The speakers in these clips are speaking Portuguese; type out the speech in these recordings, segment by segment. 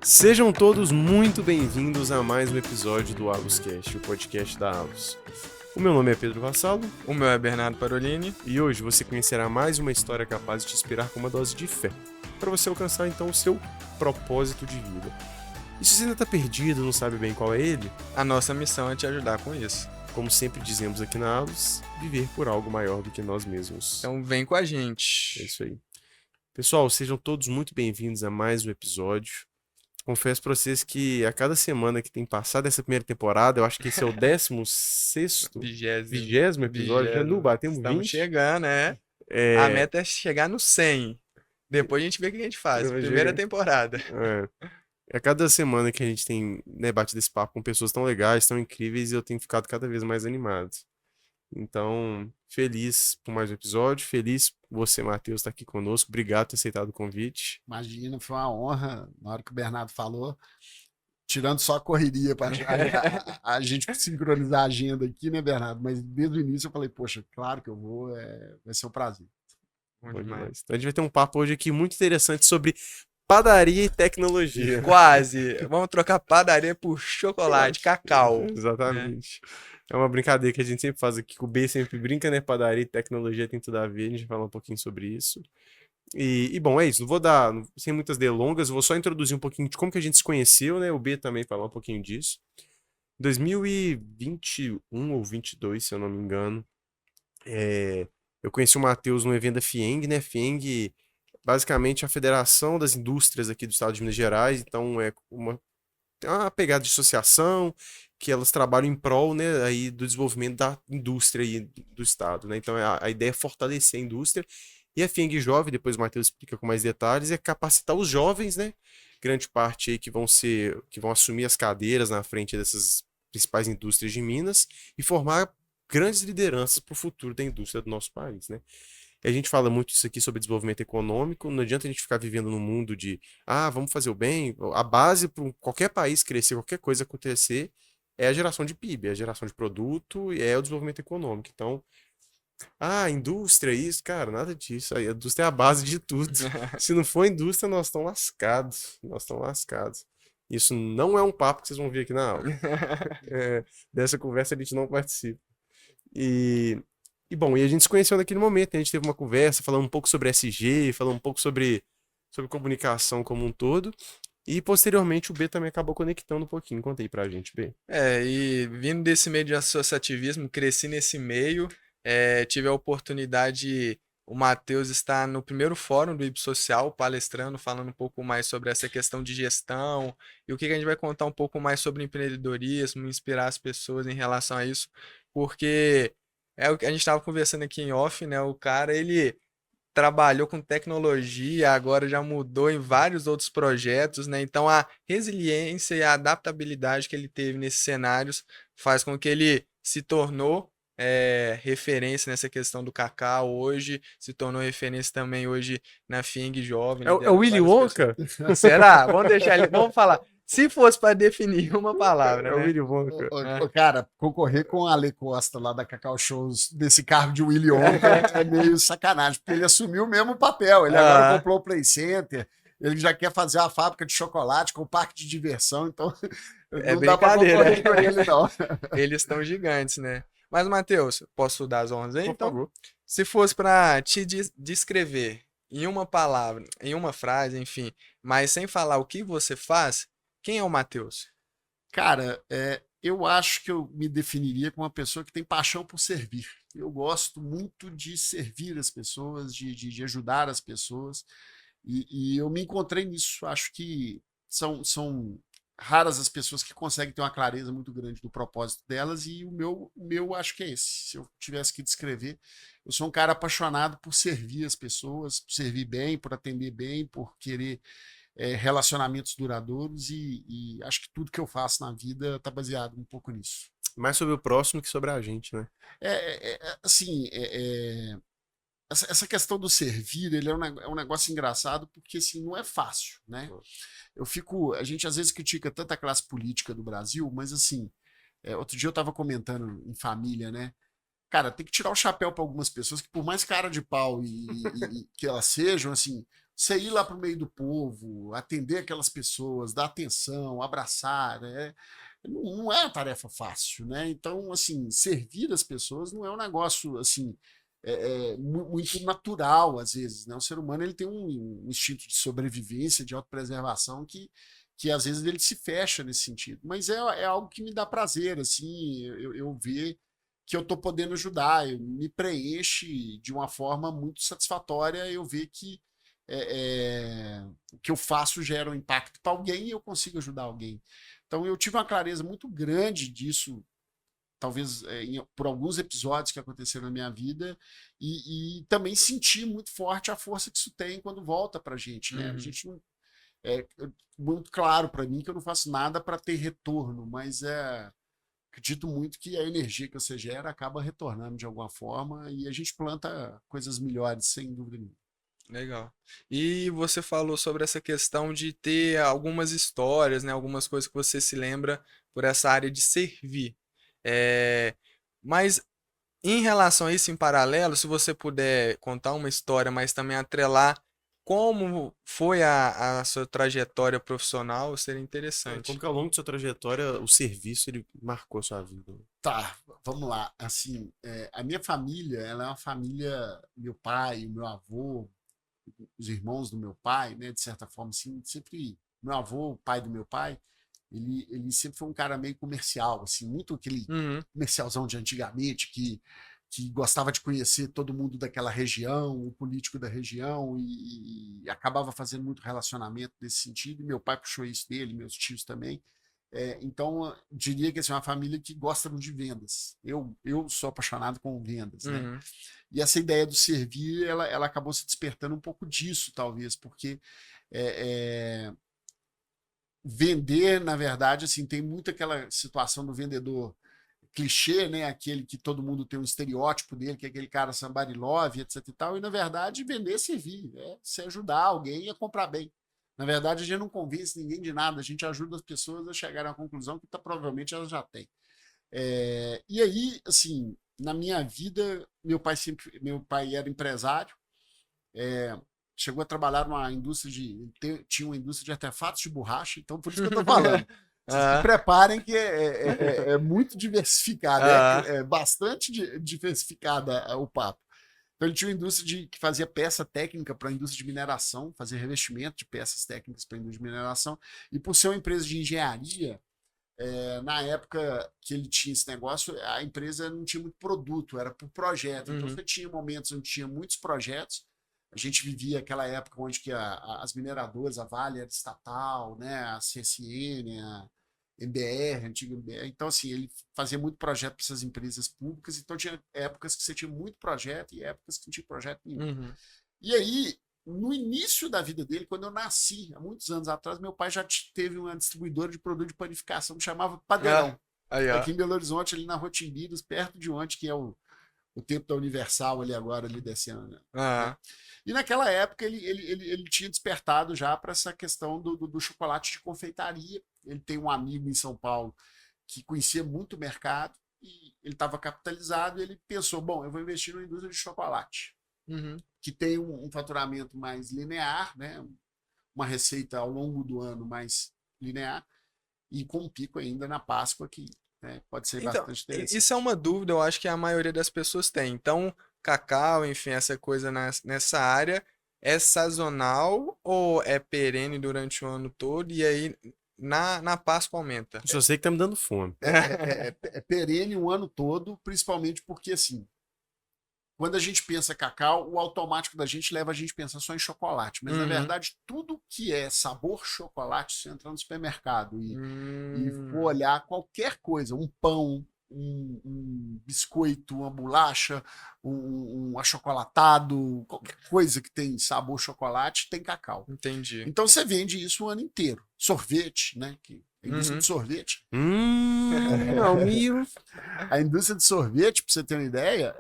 Sejam todos muito bem-vindos a mais um episódio do AlusCast, o podcast da Alus. O meu nome é Pedro Vassalo. O meu é Bernardo Parolini. E hoje você conhecerá mais uma história capaz de te inspirar com uma dose de fé, para você alcançar então o seu propósito de vida. E se você ainda está perdido, não sabe bem qual é ele, A nossa missão é te ajudar com isso. como sempre dizemos aqui na Alus, viver por algo maior do que nós mesmos. Então vem com a É gente. isso aí. Pessoal, sejam todos muito bem-vindos a mais um episódio. Confesso pra vocês que a cada semana que tem passado essa primeira temporada, eu acho que esse é o 16º, 20º episódio, já não batemos Estamos 20. chegando, né? É, A meta é chegar no 100. Depois a gente vê o que a gente faz. Depois Primeira chega. temporada. a cada semana que a gente tem, né, batido esse papo com pessoas tão legais, tão incríveis, eu tenho ficado cada vez mais animado. Então, feliz por mais um episódio, feliz por você, Matheus, estar aqui conosco. Obrigado por ter aceitado o convite. Imagina, foi uma honra na hora que o Bernardo falou, tirando só a correria para a gente sincronizar a agenda aqui, né, Bernardo? Mas desde o início eu falei, poxa, claro que eu vou, vai ser um prazer. Bom Bom demais. demais. Então, a gente vai ter um papo hoje aqui muito interessante sobre padaria e tecnologia. Quase. Vamos trocar padaria por chocolate, cacau. Exatamente. É uma brincadeira que a gente sempre faz aqui, que o B sempre brinca, né? Padaria e tecnologia tem tudo a ver, a gente vai falar um pouquinho sobre isso. Bom, é isso. Não vou dar, sem muitas delongas, vou só introduzir um pouquinho de como que a gente se conheceu, né? O B também falar um pouquinho disso. 2021 ou 22, se eu não me engano, eu conheci o Matheus no evento da FIENG, né? FIENG, basicamente, a Federação das Indústrias aqui do estado de Minas Gerais, então tem uma pegada de associação que elas trabalham em prol, né, aí do desenvolvimento da indústria aí do estado, né? Então a ideia é fortalecer a indústria e a FIENG Jovem, depois o Matheus explica com mais detalhes, é capacitar os jovens, né? Grande parte aí que vão assumir as cadeiras na frente dessas principais indústrias de Minas e formar grandes lideranças para o futuro da indústria do nosso país, né? E a gente fala muito isso aqui sobre desenvolvimento econômico, não adianta a gente ficar vivendo num mundo de, vamos fazer o bem, a base para qualquer país crescer, qualquer coisa acontecer, é a geração de PIB, é a geração de produto e é o desenvolvimento econômico. Então, indústria, isso, cara, nada disso. A indústria é a base de tudo. Se não for indústria, nós estamos lascados. Nós estamos lascados. Isso não é um papo que vocês vão ver aqui na aula. Dessa conversa a gente não participa. Bom, a gente se conheceu naquele momento, né? A gente teve uma conversa, falando um pouco sobre SG, falando um pouco sobre comunicação como um todo. E posteriormente o B também acabou conectando um pouquinho. Conta aí pra gente, B. E vindo desse meio de associativismo, cresci nesse meio, tive a oportunidade, o Matheus está no primeiro fórum do IBSocial, palestrando, falando um pouco mais sobre essa questão de gestão e o que a gente vai contar um pouco mais sobre empreendedorismo, inspirar as pessoas em relação a isso, porque é o que a gente estava conversando aqui em off, né? O cara, ele trabalhou com tecnologia, agora já mudou em vários outros projetos, né? Então a resiliência e a adaptabilidade que ele teve nesses cenários faz com que ele se tornou referência nessa questão do cacau hoje, se tornou referência também hoje na FIENG Jovem. É o Willy Wonka? Será? Vamos deixar ele. Vamos falar. Se fosse para definir uma palavra, É o né? Willy Wonka. Cara, concorrer com a Ale Costa lá da Cacau Shows desse cargo de Willy Wonka é meio sacanagem, porque ele assumiu o mesmo papel. Ele agora comprou o Play Center, ele já quer fazer a fábrica de chocolate com o parque de diversão, então não dá pra concorrer com ele, não. Eles estão gigantes, né? Mas, Matheus, posso dar as honras aí? Por Então, favor. se fosse para te descrever em uma palavra, em uma frase, enfim, mas sem falar o que você faz, quem é o Matheus? Cara, eu acho que eu me definiria como uma pessoa que tem paixão por servir. Eu gosto muito de servir as pessoas, de ajudar as pessoas, e eu me encontrei nisso. Acho que são raras as pessoas que conseguem ter uma clareza muito grande do propósito delas, e o meu acho que é esse. Se eu tivesse que descrever, eu sou um cara apaixonado por servir as pessoas, por servir bem, por atender bem, por querer relacionamentos duradouros, e acho que tudo que eu faço na vida está baseado um pouco nisso. Mais sobre o próximo que sobre a gente, né? Assim, essa questão do servir, ele é um negócio engraçado, porque assim, não é fácil, né? A gente às vezes critica tanto a classe política do Brasil, mas assim, outro dia eu estava comentando em família, né? cara, tem que tirar o chapéu para algumas pessoas que, por mais cara de pau que elas sejam, assim, você ir lá para o meio do povo, atender aquelas pessoas, dar atenção, abraçar, né? Não é uma tarefa fácil, né? Então, assim, servir as pessoas não é um negócio, assim, muito natural, às vezes, né? O ser humano ele tem um instinto de sobrevivência, de autopreservação que às vezes ele se fecha nesse sentido. Mas é algo que me dá prazer, assim, eu ver que eu estou podendo ajudar, me preenche de uma forma muito satisfatória eu ver que o que eu faço gera um impacto para alguém e eu consigo ajudar alguém. Então eu tive uma clareza muito grande disso, talvez por alguns episódios que aconteceram na minha vida, e também senti muito forte a força que isso tem quando volta para a gente, né? A gente não, muito claro para mim que eu não faço nada para ter retorno, mas acredito muito que a energia que você gera acaba retornando de alguma forma e a gente planta coisas melhores, sem dúvida nenhuma. Legal. E você falou sobre essa questão de ter algumas histórias, né? Algumas coisas que você se lembra por essa área de servir. Mas em relação a isso, em paralelo, se você puder contar uma história, mas também atrelar como foi a sua trajetória profissional, seria interessante. Como que ao longo da sua trajetória o serviço ele marcou a sua vida? Tá, vamos lá. Assim, a minha família, ela é uma família, meu pai, meu avô, os irmãos do meu pai, né, de certa forma, assim, sempre, meu avô, o pai do meu pai, ele sempre foi um cara meio comercial, assim, muito aquele comercialzão de antigamente, que gostava de conhecer todo mundo daquela região, o político da região, e acabava fazendo muito relacionamento nesse sentido, e meu pai puxou isso dele, meus tios também. Então, diria que assim, é uma família que gosta muito de vendas. Eu sou apaixonado com vendas, né? E essa ideia do servir, ela acabou se despertando um pouco disso, talvez, porque vender, na verdade, assim, tem muito aquela situação do vendedor clichê, né? Aquele que todo mundo tem um estereótipo dele, que é aquele cara somebody love, etc e tal. E, na verdade, vender é servir, é você ajudar alguém a comprar bem. Na verdade, a gente não convence ninguém de nada, a gente ajuda as pessoas a chegarem à conclusão que provavelmente elas já têm. E aí, assim, na minha vida, meu pai era empresário, chegou a trabalhar numa indústria tinha uma indústria de artefatos de borracha, então por isso que eu estou falando. Vocês se preparem que é muito diversificado, é bastante diversificada o papo. Então ele tinha uma indústria que fazia peça técnica para a indústria de mineração, fazia revestimento de peças técnicas para a indústria de mineração, e por ser uma empresa de engenharia, na época que ele tinha esse negócio, a empresa não tinha muito produto, era por projeto. Então você tinha momentos onde tinha muitos projetos. A gente vivia aquela época onde que as mineradoras, a Vale era estatal, né, a CSN, a MBR, a antiga MBR. Então, assim, ele fazia muito projeto para essas empresas públicas. Então, tinha épocas que você tinha muito projeto e épocas que não tinha projeto nenhum. E aí, no início da vida dele, quando eu nasci, há muitos anos atrás, meu pai já teve uma distribuidora de produto de panificação que chamava Padeirão. Aqui em Belo Horizonte, ali na Rua Timbiras, perto de onde que é o tempo da Universal ali agora, ali descendo. Né? E naquela época ele tinha despertado já para essa questão do chocolate de confeitaria. Ele tem um amigo em São Paulo que conhecia muito o mercado e ele estava capitalizado e ele pensou, bom, eu vou investir na indústria de chocolate, que tem um faturamento mais linear, né? Uma receita ao longo do ano mais linear e com um pico ainda na Páscoa que pode ser bastante interessante. Isso é uma dúvida, eu acho que a maioria das pessoas tem. Então, cacau, enfim, essa coisa nessa área é sazonal ou é perene durante o ano todo e aí na Páscoa aumenta? Só sei que tá me dando fome. É perene o ano todo, principalmente porque, assim, quando a gente pensa cacau, o automático da gente leva a gente a pensar só em chocolate. Mas, na verdade, tudo que é sabor chocolate, se entrar no supermercado e for olhar qualquer coisa, um pão, um biscoito, uma bolacha, um achocolatado, qualquer coisa que tem sabor chocolate, tem cacau. Entendi. Então, você vende isso o ano inteiro. Sorvete, né? A indústria de sorvete. A indústria de sorvete, para você ter uma ideia,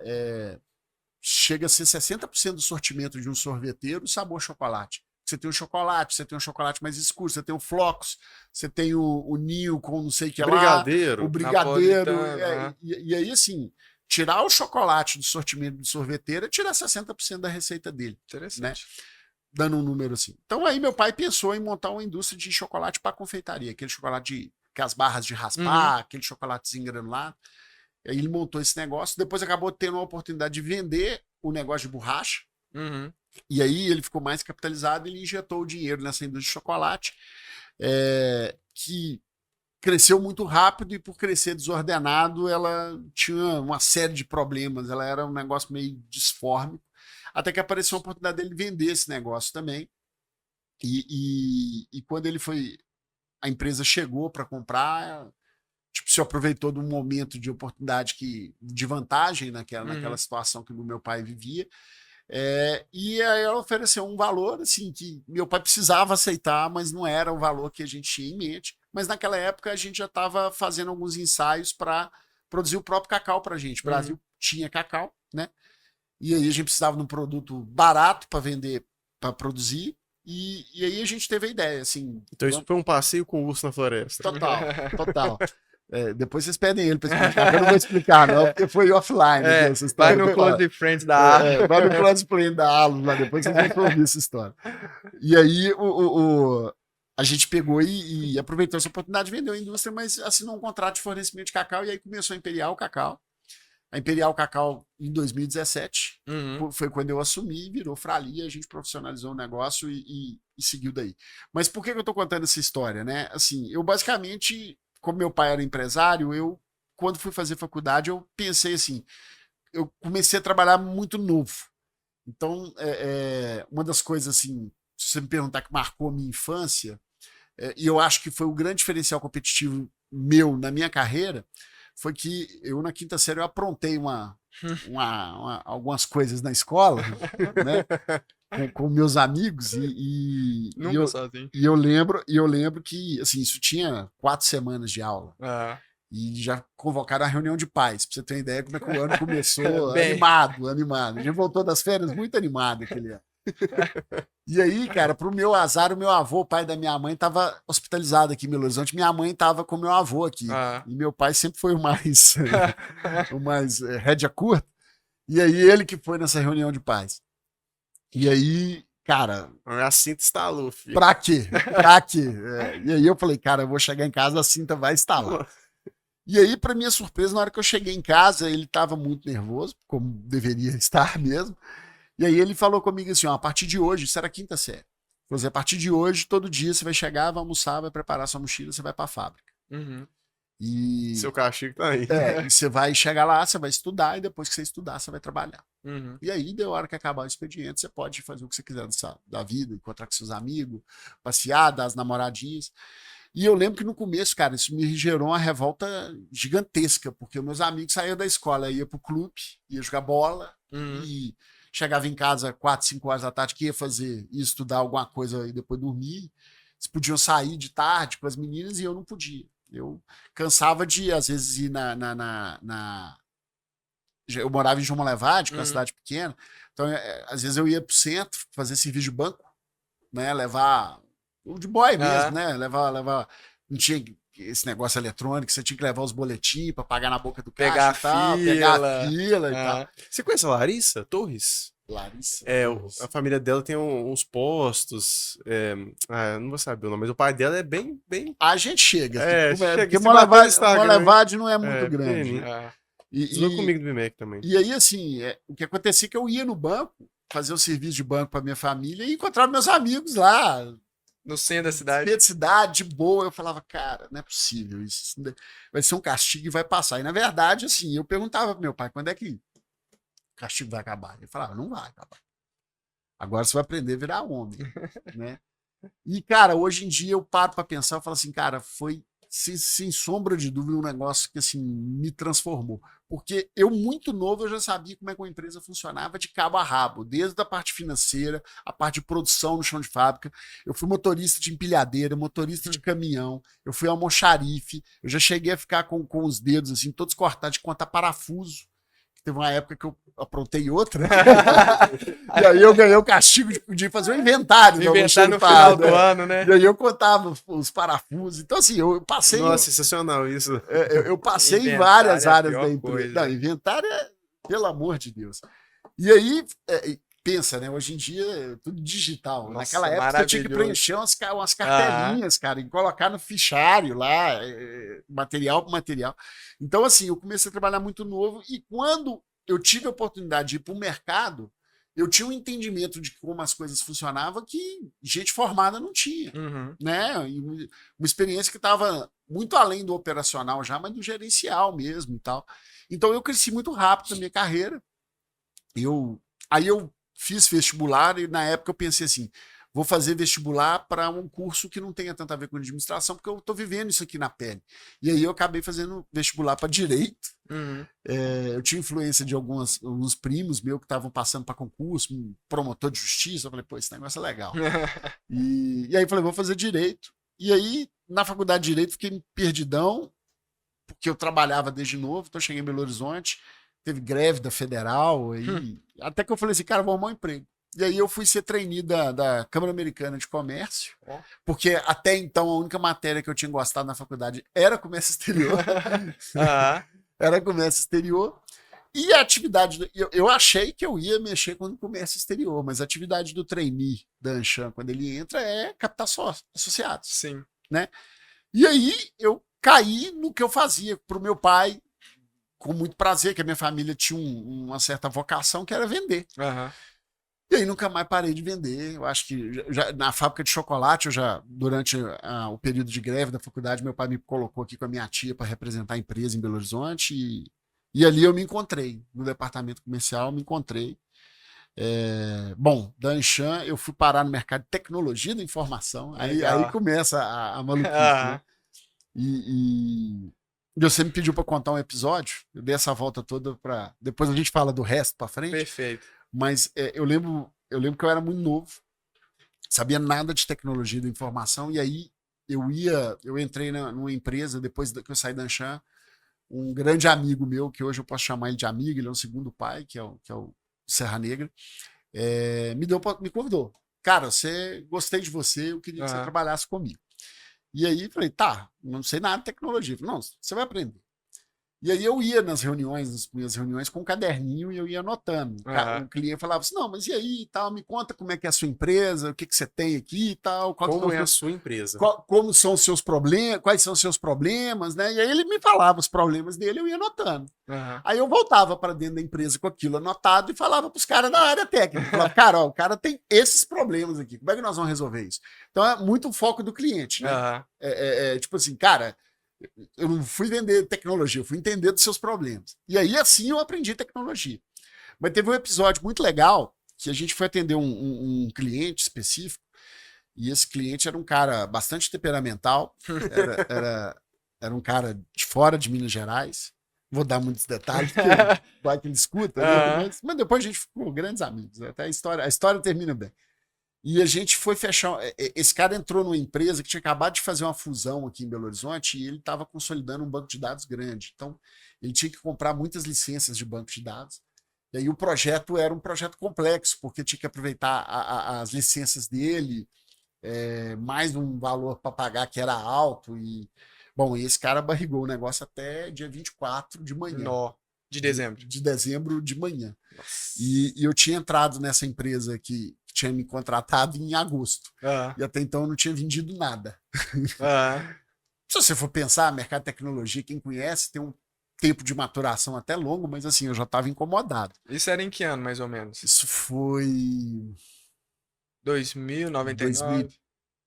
chega a ser 60% do sortimento de um sorveteiro sabor chocolate. Você tem o chocolate, você tem um chocolate mais escuro, você tem o flocos, você tem o ninho com não sei o que lá. Brigadeiro. O brigadeiro. E aí, assim, tirar o chocolate do sortimento do sorveteiro e tirar 60% da receita dele, Interessante. dando um número assim. Então aí meu pai pensou em montar uma indústria de chocolate para confeitaria, aquele chocolate com as barras de raspar, aquele chocolatezinho granulado. Aí ele montou esse negócio, depois acabou tendo a oportunidade de vender o negócio de borracha, Uhum. e aí ele ficou mais capitalizado e ele injetou o dinheiro nessa indústria de chocolate, que cresceu muito rápido e por crescer desordenado, ela tinha uma série de problemas, ela era um negócio meio disforme, até que apareceu a oportunidade dele vender esse negócio também. E quando ele foi, a empresa chegou para comprar, tipo, se aproveitou de um momento de oportunidade de vantagem naquela situação que o meu pai vivia. E aí ela ofereceu um valor assim que meu pai precisava aceitar, mas não era o valor que a gente tinha em mente. Mas naquela época a gente já estava fazendo alguns ensaios para produzir o próprio cacau para a gente. O Brasil tinha cacau, né? E aí a gente precisava de um produto barato para vender, para produzir. E aí a gente teve a ideia, assim. Então isso foi um passeio com o urso na floresta. Total. Depois vocês pedem ele para explicar, eu não vou explicar, não, porque foi offline. Vai no Close Friends da Alus. Vai no Close Friends da Alus, lá depois vocês vão ouvir essa história. E aí a gente pegou e aproveitou essa oportunidade, vendeu a indústria, mas assinou um contrato de fornecimento de cacau e aí começou a Imperial Cacau. A Imperial Cacau, em 2017, foi quando eu assumi, virou Frali, a gente profissionalizou o negócio e seguiu daí. Mas por que eu tô contando essa história, né? Assim, eu basicamente, como meu pai era empresário, quando fui fazer faculdade, eu pensei assim, eu comecei a trabalhar muito novo. Então, uma das coisas, assim, se você me perguntar que marcou a minha infância, e eu acho que foi o grande diferencial competitivo meu na minha carreira, foi que eu, na quinta série, eu aprontei algumas coisas na escola, né, com meus amigos, e eu lembro que, assim, isso tinha 4 semanas de aula, e já convocaram a reunião de pais, pra você ter uma ideia como é que o ano começou, animado, a gente voltou das férias muito animado aquele ano. E aí, cara, pro meu azar, o meu avô, o pai da minha mãe, tava hospitalizado aqui em Belo Horizonte. Minha mãe tava com o meu avô aqui. E meu pai sempre foi o mais rédea curta. E aí ele que foi nessa reunião de pais. E aí, cara... A cinta estalou, filho. Pra quê? Pra quê? E aí eu falei, cara, eu vou chegar em casa, a cinta vai estalar. E aí, pra minha surpresa, na hora que eu cheguei em casa, ele tava muito nervoso, como deveria estar mesmo. E aí ele falou comigo assim, ó, a partir de hoje, isso era quinta série. Falou assim, a partir de hoje, todo dia você vai chegar, vai almoçar, vai preparar sua mochila, você vai pra fábrica. E... Seu castigo tá aí. E você vai chegar lá, você vai estudar, e depois que você estudar, você vai trabalhar. E aí, deu hora que acabar o expediente, você pode fazer o que você quiser da vida, encontrar com seus amigos, passear, dar as namoradinhas. E eu lembro que no começo, cara, isso me gerou uma revolta gigantesca, porque meus amigos saíam da escola, ia pro clube, ia jogar bola, e... chegava em casa 4, 5 horas da tarde, que ia estudar alguma coisa e depois dormir. Eles podiam sair de tarde com as meninas e eu não podia. Eu cansava de, às vezes, ir eu morava em João Molevade, que é uma cidade pequena, então, às vezes eu ia pro centro fazer serviço de banco, né, levar o de boy mesmo, né, levar, não tinha esse negócio eletrônico, você tinha que levar os boletins para pagar na boca do pegar caixa pegar a fila e tal. Você conhece a Larissa Torres? Larissa. A família dela tem uns postos. Não vou saber o nome, mas o pai dela é bem. A gente chega. Porque Molevade não é muito grande. Estudou comigo do BMEC também. E aí, assim, o que acontecia é que eu ia no banco, fazer o serviço de banco para minha família e encontrava meus amigos lá. No centro da cidade. Centro da cidade, de boa. Eu falava, cara, não é possível. Isso vai ser um castigo e vai passar. E, na verdade, assim, eu perguntava pro meu pai, quando é que o castigo vai acabar? Ele falava, não vai acabar. Agora você vai aprender a virar homem, né? E, cara, hoje em dia eu paro para pensar, eu falo assim, cara, foi sem sombra de dúvida um negócio que, assim, me transformou. Porque eu, muito novo, eu já sabia como é que uma empresa funcionava de cabo a rabo, desde a parte financeira, a parte de produção no chão de fábrica. Eu fui motorista de empilhadeira, motorista de caminhão, eu fui almoxarife, eu já cheguei a ficar com os dedos, assim, todos cortados de contar parafuso. teve uma época que eu aprontei outra. E aí eu ganhei o castigo de fazer um inventário. Inventar no final do ano, né? E aí eu contava os parafusos. Então, assim, eu passei. Nossa, sensacional isso. Eu passei em Inventário várias é a áreas pior da empresa. coisa. Não, inventário é, pelo amor de Deus. E aí, pensa, né? Hoje em dia é tudo digital. Nossa, Naquela época eu tinha que maravilhoso. preencher umas cartelinhas, cara, e colocar no fichário lá, material por material. Então, assim, eu comecei a trabalhar muito novo e quando eu tive a oportunidade de ir para o mercado, eu tinha um entendimento de como as coisas funcionavam que gente formada não tinha, Uhum. né? E uma experiência que estava muito além do operacional já, mas do gerencial mesmo e tal. Então eu cresci muito rápido na minha carreira. Aí eu fiz vestibular e na época eu pensei assim, vou fazer vestibular para um curso que não tenha tanto a ver com administração, porque eu estou vivendo isso aqui na pele. E aí eu acabei fazendo vestibular para direito. Uhum. Eu tinha influência de alguns primos meus que estavam passando para concurso, um promotor de justiça. Eu falei, pô, esse negócio é legal. E aí eu falei, vou fazer direito. E aí, na faculdade de direito, fiquei perdidão, porque eu trabalhava desde novo, então eu cheguei em Belo Horizonte, teve greve da Federal, aí, até que eu falei assim, cara, vou arrumar um emprego. E aí eu fui ser trainee da Câmara Americana de Comércio, porque até então a única matéria que eu tinha gostado na faculdade era comércio exterior. Era comércio exterior. E a atividade, eu achei que eu ia mexer com o comércio exterior, mas a atividade do trainee da Anshan, quando ele entra, é captar associados. Sim. Né? E aí eu caí no que eu fazia para o meu pai, com muito prazer, que a minha família tinha uma certa vocação, que era vender. Uhum. E aí nunca mais parei de vender. Eu acho que na fábrica de chocolate, durante o período de greve da faculdade, meu pai me colocou aqui com a minha tia para representar a empresa em Belo Horizonte. E ali eu me encontrei, no departamento comercial, me encontrei. Bom, da Anshan, eu fui parar no mercado de tecnologia da informação. Aí começa a maluquice, né? E você me pediu para contar um episódio, eu dei essa volta toda para. Depois a gente fala do resto para frente. Perfeito. Mas eu lembro que eu era muito novo, sabia nada de tecnologia da informação, e aí eu entrei numa empresa, depois que eu saí da Anshan, um grande amigo meu, que hoje eu posso chamar ele de amigo, ele é um segundo pai, que é o Serra Negra, me convidou. Cara, gostei de você, eu queria que você trabalhasse comigo. E aí falei, tá, não sei nada de tecnologia. Falei, não, você vai aprender. E aí eu ia nas minhas reuniões com um caderninho e eu ia anotando. O cliente falava assim, não, mas e aí e tal, me conta como é que é a sua empresa, o que você tem aqui e tal. Como é a sua empresa? Como são os seus problemas, quais são os seus problemas, né? E aí ele me falava os problemas dele, eu ia anotando. Aí eu voltava para dentro da empresa com aquilo anotado e falava para os caras da área técnica. Falava, cara, ó, o cara tem esses problemas aqui, como é que nós vamos resolver isso? Então é muito o foco do cliente, né? Tipo assim, cara, eu não fui vender tecnologia, eu fui entender dos seus problemas. E aí, assim, eu aprendi tecnologia. Mas teve um episódio muito legal que a gente foi atender um cliente específico e esse cliente era um cara bastante temperamental, era um cara de fora de Minas Gerais. Vou dar muitos detalhes, porque vai que ele escuta, né? Mas depois a gente ficou grandes amigos. Até a história termina bem. E a gente foi fechar. Esse cara entrou numa empresa que tinha acabado de fazer uma fusão aqui em Belo Horizonte e ele estava consolidando um banco de dados grande. Então, ele tinha que comprar muitas licenças de banco de dados. E aí o projeto era um projeto complexo, porque tinha que aproveitar as licenças dele, mais um valor para pagar que era alto. Bom, esse cara barrigou o negócio até dia 24 de manhã. De dezembro. De dezembro de manhã. E eu tinha entrado nessa empresa que tinha me contratado em agosto. E até então eu não tinha vendido nada. Se você for pensar, mercado de tecnologia, quem conhece, tem um tempo de maturação até longo, mas assim, eu já estava incomodado. Isso era em que ano, mais ou menos? Isso foi 2099?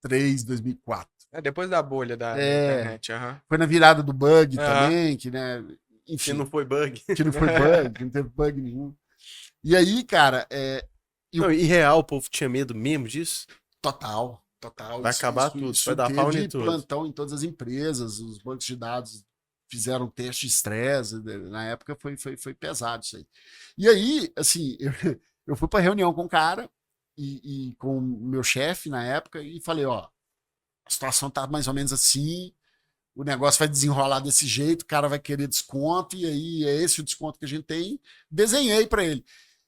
2003, 2004. Depois da bolha da internet. Foi na virada do bug também, que, né, enfim. Que não foi bug. Que não foi bug, que não teve bug nenhum. E aí, cara... Não, e real, o povo tinha medo mesmo disso? Total. Vai acabar tudo, vai dar pau em tudo. Plantão em todas as empresas, os bancos de dados fizeram teste de estresse, na época foi pesado isso aí. E aí, assim, eu fui para reunião com o cara e com o meu chefe na época e falei, ó, a situação tá mais ou menos assim, o negócio vai desenrolar desse jeito, o cara vai querer desconto, e aí é esse o desconto que a gente tem. Desenhei para ele.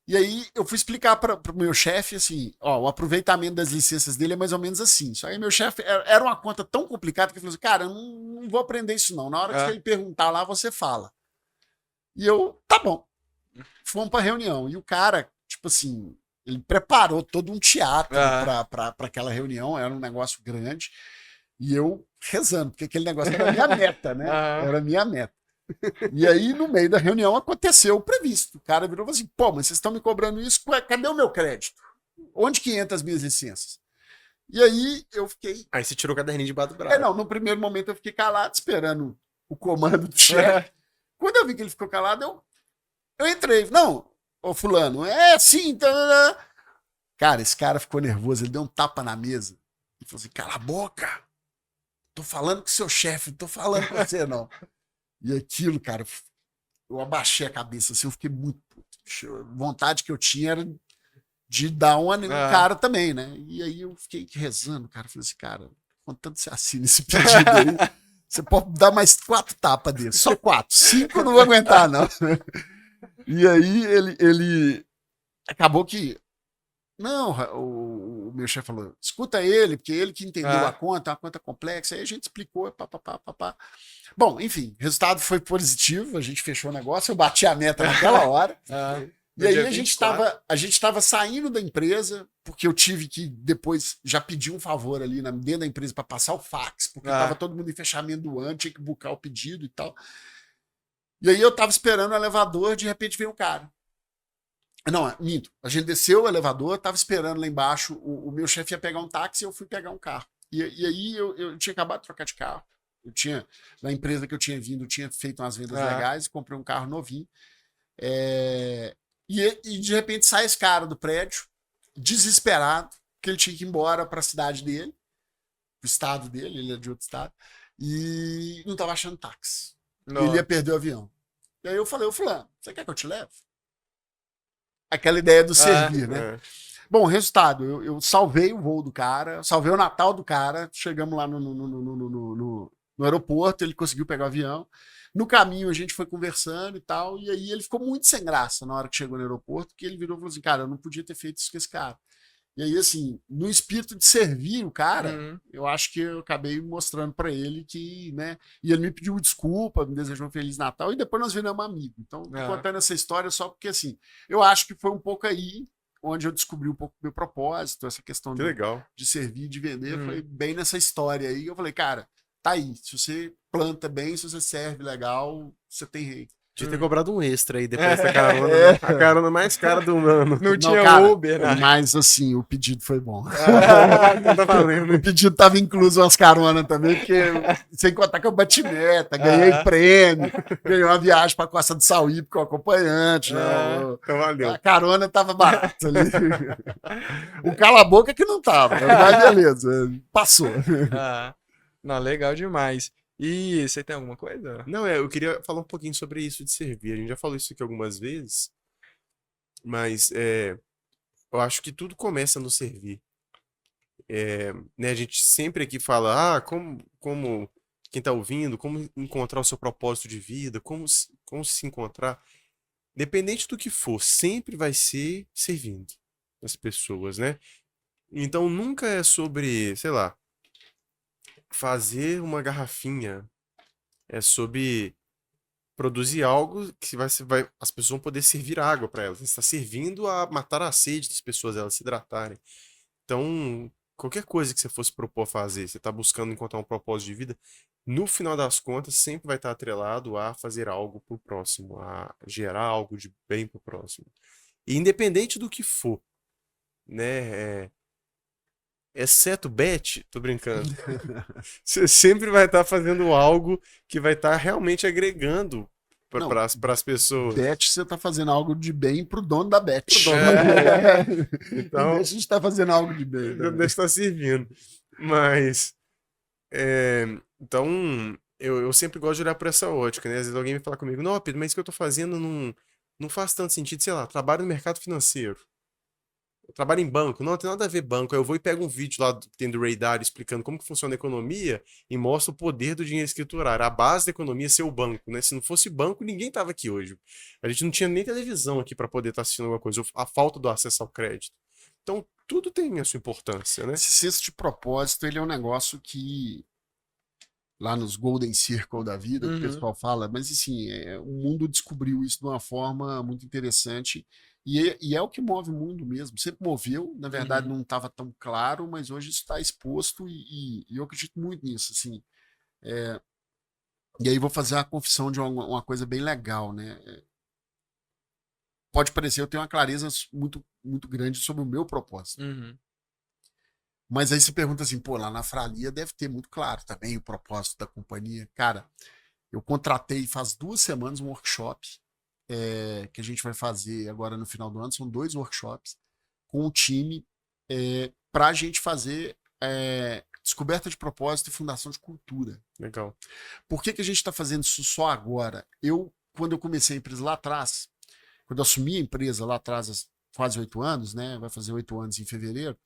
E aí eu fui explicar para o meu chefe assim, ó, o aproveitamento das licenças dele é mais ou menos assim. Só aí meu chefe era uma conta tão complicada que ele falou assim, cara, eu não vou aprender isso não. Na hora que ele perguntar lá, você fala. E eu, tá bom. Fomos para reunião. E o cara, tipo assim, ele preparou todo um teatro para aquela reunião, era um negócio grande. E eu rezando, porque aquele negócio era a minha meta, né? Era a minha meta. E aí, no meio da reunião, aconteceu o previsto. O cara virou e falou assim: pô, mas vocês estão me cobrando isso? Cadê o meu crédito? Onde que entra as minhas licenças? E aí eu fiquei. Aí você tirou o caderninho debaixo do braço. Não, no primeiro momento eu fiquei calado, esperando o comando do chefe. Quando eu vi que ele ficou calado, eu entrei. Não, ô fulano, sim. Cara, esse cara ficou nervoso, ele deu um tapa na mesa e falou assim: cala a boca! Tô falando com seu chefe, não tô falando com você, não. E aquilo, cara, eu abaixei a cabeça, assim, eu fiquei muito puto. Vontade que eu tinha era de dar um cara também, né? E aí eu fiquei rezando, cara. Falei assim, cara, contando você assina esse pedido aí, você pode dar mais 4 tapas dele. Só 4. 5 eu não vou aguentar, não. E aí ele acabou que. Não, o meu chefe falou, escuta ele, porque ele que entendeu a conta, é uma conta complexa. Aí a gente explicou, papapá. Bom, enfim, o resultado foi positivo, a gente fechou o negócio, eu bati a meta naquela hora. E aí a gente estava saindo da empresa, porque eu tive que depois já pedir um favor ali dentro da empresa para passar o fax, porque estava todo mundo em fechamento do ano, tinha que buscar o pedido e tal. E aí eu estava esperando o elevador, de repente veio um cara. Não, minto. A gente desceu o elevador, tava esperando lá embaixo, o meu chefe ia pegar um táxi e eu fui pegar um carro. E aí eu tinha acabado de trocar de carro. Na empresa que eu tinha vindo, eu tinha feito umas vendas legais, comprei um carro novinho. E de repente sai esse cara do prédio, desesperado, que ele tinha que ir embora para a cidade dele, pro estado dele, ele é de outro estado, e não tava achando táxi. Ele ia perder o avião. E aí eu falei, ô fulano, você quer que eu te leve? Aquela ideia do servir, né? Bom, resultado, eu salvei o voo do cara, salvei o Natal do cara, chegamos lá no aeroporto, ele conseguiu pegar o avião. No caminho a gente foi conversando e tal, e aí ele ficou muito sem graça na hora que chegou no aeroporto, porque ele virou e falou assim, cara, eu não podia ter feito isso com esse cara. E aí, assim, no espírito de servir o cara, eu acho que eu acabei mostrando pra ele que, né, e ele me pediu desculpa, me desejou um Feliz Natal, e depois nós viramos amigos. Então, tô contando essa história só porque, assim, eu acho que foi um pouco aí onde eu descobri um pouco do meu propósito, essa questão de servir, de vender, foi bem nessa história aí. Eu falei, cara, tá aí, se você planta bem, se você serve legal, você tem rei. Tinha ter cobrado um extra aí depois da carona. A carona mais cara do ano. Não tinha cara, Uber, né? Mas assim, o pedido foi bom. Tá valendo. O pedido tava incluso umas caronas também, porque sem contar que eu bati meta, ganhei prêmio, ganhei uma viagem pra Costa do Sauípe com o acompanhante. Né? Então valeu. A carona tava barata ali. O cala-boca que não tava, mas beleza, passou. Não, legal demais. E você tem alguma coisa? Não, eu queria falar um pouquinho sobre isso de servir. A gente já falou isso aqui algumas vezes, mas eu acho que tudo começa no servir. Né, a gente sempre aqui fala, como quem tá ouvindo, como encontrar o seu propósito de vida, como se encontrar. Independente do que for, sempre vai ser servindo as pessoas, né? Então nunca é sobre, sei lá, fazer uma garrafinha, é sobre produzir algo que as pessoas vão poder servir água para elas. Você está servindo a matar a sede das pessoas, elas se hidratarem. Então, qualquer coisa que você fosse propor fazer, você está buscando encontrar um propósito de vida, no final das contas, sempre vai estar atrelado a fazer algo para o próximo, a gerar algo de bem para o próximo. E independente do que for, né? Exceto bet, tô brincando. Você sempre vai estar fazendo algo que vai estar realmente agregando para as pessoas. Bet, você tá fazendo algo de bem pro dono da bet. Então, a gente tá fazendo algo de bem. Deixa estar servindo. Mas, então, eu sempre gosto de olhar por essa ótica, né? Às vezes alguém me fala comigo, não, Pedro, mas isso que eu tô fazendo não faz tanto sentido, sei lá, trabalho no mercado financeiro. eu trabalho em banco. Não, tem nada a ver banco. Aí eu vou e pego um vídeo lá que tem do Ray Dalio explicando como que funciona a economia e mostra o poder do dinheiro escriturário. A base da economia é ser o banco, né? Se não fosse banco, ninguém tava aqui hoje. A gente não tinha nem televisão aqui para poder estar assistindo alguma coisa. A falta do acesso ao crédito. Então, tudo tem a sua importância, né? Esse senso de propósito, ele é um negócio que lá nos Golden Circle da vida, que o Uhum. pessoal fala, mas assim, o mundo descobriu isso de uma forma muito interessante e é o que move o mundo mesmo. Sempre moveu, na verdade Uhum. não estava tão claro, mas hoje isso está exposto e eu acredito muito nisso, assim. E aí vou fazer a confissão de uma coisa bem legal, né? Pode parecer, eu tenho uma clareza muito, muito grande sobre o meu propósito. Uhum. Mas aí você pergunta assim, pô, lá na Fralia deve ter muito claro também o propósito da companhia. Cara, eu contratei faz 2 semanas um workshop que a gente vai fazer agora no final do ano. São 2 workshops com o time para a gente fazer descoberta de propósito e fundação de cultura. Legal. Por que a gente está fazendo isso só agora? Quando eu comecei a empresa lá atrás, quando eu assumi a empresa lá atrás, há quase 8 anos, né? Vai fazer 8 anos em fevereiro.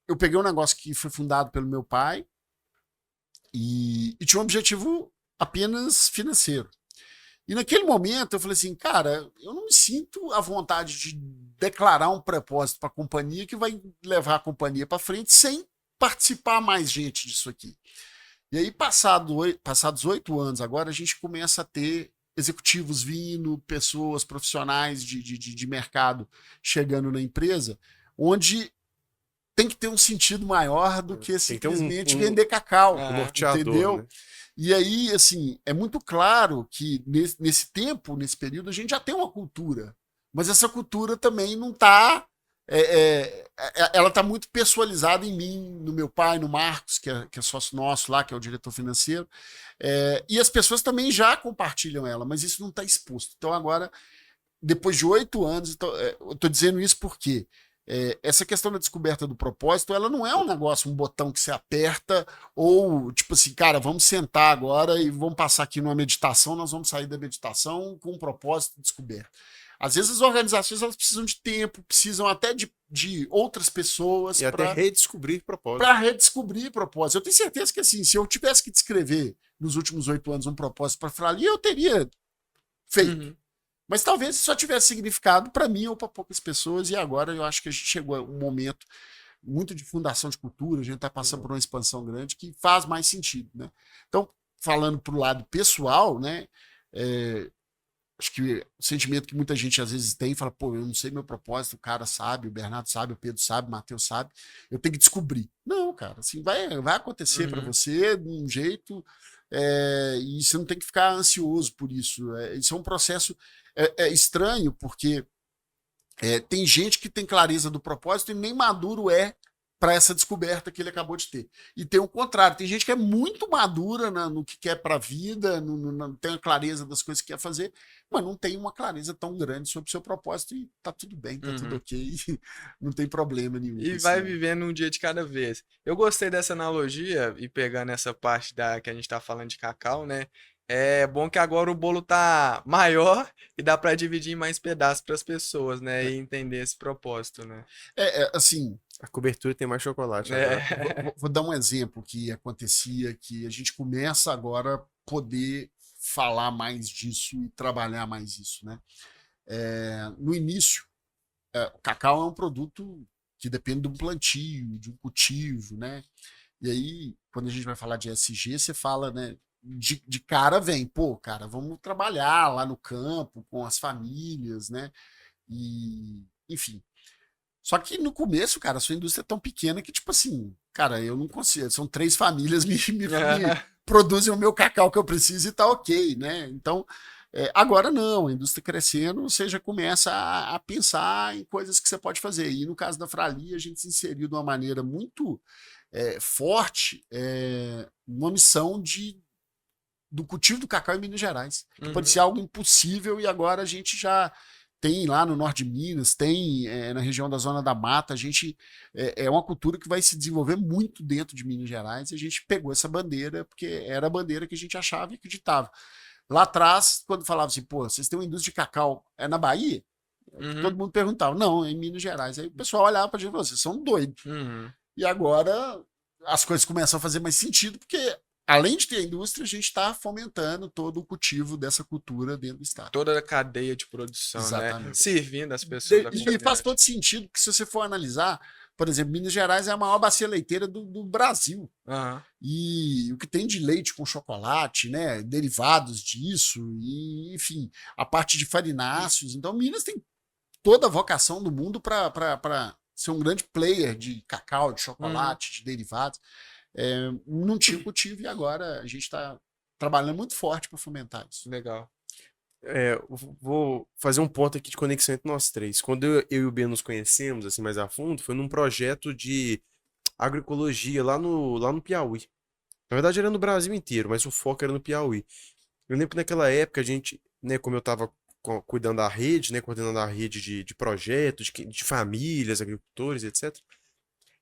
Eu peguei um negócio que foi fundado pelo meu pai e tinha um objetivo apenas financeiro. E naquele momento eu falei assim, cara, eu não me sinto à vontade de declarar um propósito para a companhia que vai levar a companhia para frente sem participar mais gente disso aqui. E aí, passados 8 anos agora, a gente começa a ter executivos vindo, pessoas profissionais de mercado chegando na empresa, onde tem que ter um sentido maior do que Tem que ter um, simplesmente um, vender cacau, um Ah, norteador, entendeu? né? E aí, assim, é muito claro que nesse tempo, nesse período, a gente já tem uma cultura, mas essa cultura também não está. Ela está muito pessoalizada em mim, no meu pai, no Marcos, que é sócio nosso lá, que é o diretor financeiro, e as pessoas também já compartilham ela, mas isso não está exposto. Então, agora, depois de 8 anos, então, eu estou dizendo isso porque essa questão da descoberta do propósito, ela não é um negócio, um botão que você aperta, ou tipo assim, cara, vamos sentar agora e vamos passar aqui numa meditação, nós vamos sair da meditação com um propósito descoberto. Às vezes as organizações elas precisam de tempo, precisam até de outras pessoas E até redescobrir propósito. para redescobrir propósito. Eu tenho certeza que assim, se eu tivesse que descrever nos últimos 8 anos um propósito para falar ali, eu teria feito. uhum. Mas talvez só tivesse significado para mim ou para poucas pessoas, e agora eu acho que a gente chegou a um momento muito de fundação de cultura, a gente está passando por uma expansão grande que faz mais sentido. Né? Então, falando para o lado pessoal, né, acho que o sentimento que muita gente às vezes tem, fala, pô, eu não sei meu propósito, o cara sabe, o Bernardo sabe, o Pedro sabe, o Matheus sabe, eu tenho que descobrir. Não, cara, assim, vai acontecer para Uhum. você de um jeito, e você não tem que ficar ansioso por isso. Isso é um processo estranho, porque tem gente que tem clareza do propósito e nem maduro para essa descoberta que ele acabou de ter. E tem o contrário, tem gente que é muito madura no que quer para a vida, não tem a clareza das coisas que quer fazer, mas não tem uma clareza tão grande sobre o seu propósito e tá tudo bem, tá tudo Uhum. ok, não tem problema nenhum com E isso vai não. vivendo um dia de cada vez. Eu gostei dessa analogia e pegando essa parte da que a gente tá falando de cacau, né? É bom que agora o bolo tá maior e dá pra dividir em mais pedaços para as pessoas, né? E entender esse propósito, né? Assim, A cobertura tem mais chocolate agora. É. vou dar um exemplo que acontecia, que a gente começa agora a poder falar mais disso e trabalhar mais isso, né? No início, o cacau é um produto que depende de um plantio, de um cultivo, né? E aí, quando a gente vai falar de SG, você fala, né? De cara vem, pô, cara, vamos trabalhar lá no campo com as famílias, né? E, enfim. Só que no começo, cara, a sua indústria é tão pequena que, tipo assim, cara, eu não consigo. São 3 famílias me produzem o meu cacau que eu preciso e tá ok, né? Então, agora não, a indústria crescendo, você já começa a pensar em coisas que você pode fazer. E no caso da Frali, a gente se inseriu de uma maneira muito forte uma missão do cultivo do cacau em Minas Gerais, que pode Uhum. ser algo impossível e agora a gente já tem lá no norte de Minas, tem na região da Zona da Mata, a gente é uma cultura que vai se desenvolver muito dentro de Minas Gerais e a gente pegou essa bandeira porque era a bandeira que a gente achava e acreditava. Lá atrás, quando falava assim, pô, vocês têm uma indústria de cacau, é na Bahia? Todo mundo perguntava, não, em Minas Gerais. Aí o pessoal olhava pra gente e falava, vocês são doidos. E agora as coisas começam a fazer mais sentido, porque além de ter a indústria, a gente está fomentando todo o cultivo dessa cultura dentro do estado. Toda a cadeia de produção, né? Exatamente. Servindo as pessoas da E faz comunidade. todo sentido, porque se você for analisar, por exemplo, Minas Gerais é a maior bacia leiteira do Brasil. Aham. E o que tem de leite com chocolate, né? Derivados disso, e enfim, a parte de farináceos. Então, Minas tem toda a vocação do mundo para ser um grande player de cacau, de chocolate, de derivados. Não tinha cultivo e agora a gente está trabalhando muito forte para fomentar isso. Legal. Vou fazer um ponto aqui de conexão entre nós três. Quando eu e o Ben nos conhecemos, assim, mais a fundo, foi num projeto de agroecologia lá no Piauí. Na verdade, era no Brasil inteiro, mas o foco era no Piauí. Eu lembro que naquela época a gente, né, como eu estava cuidando da rede, né, coordenando a rede de projetos, de famílias, agricultores, etc.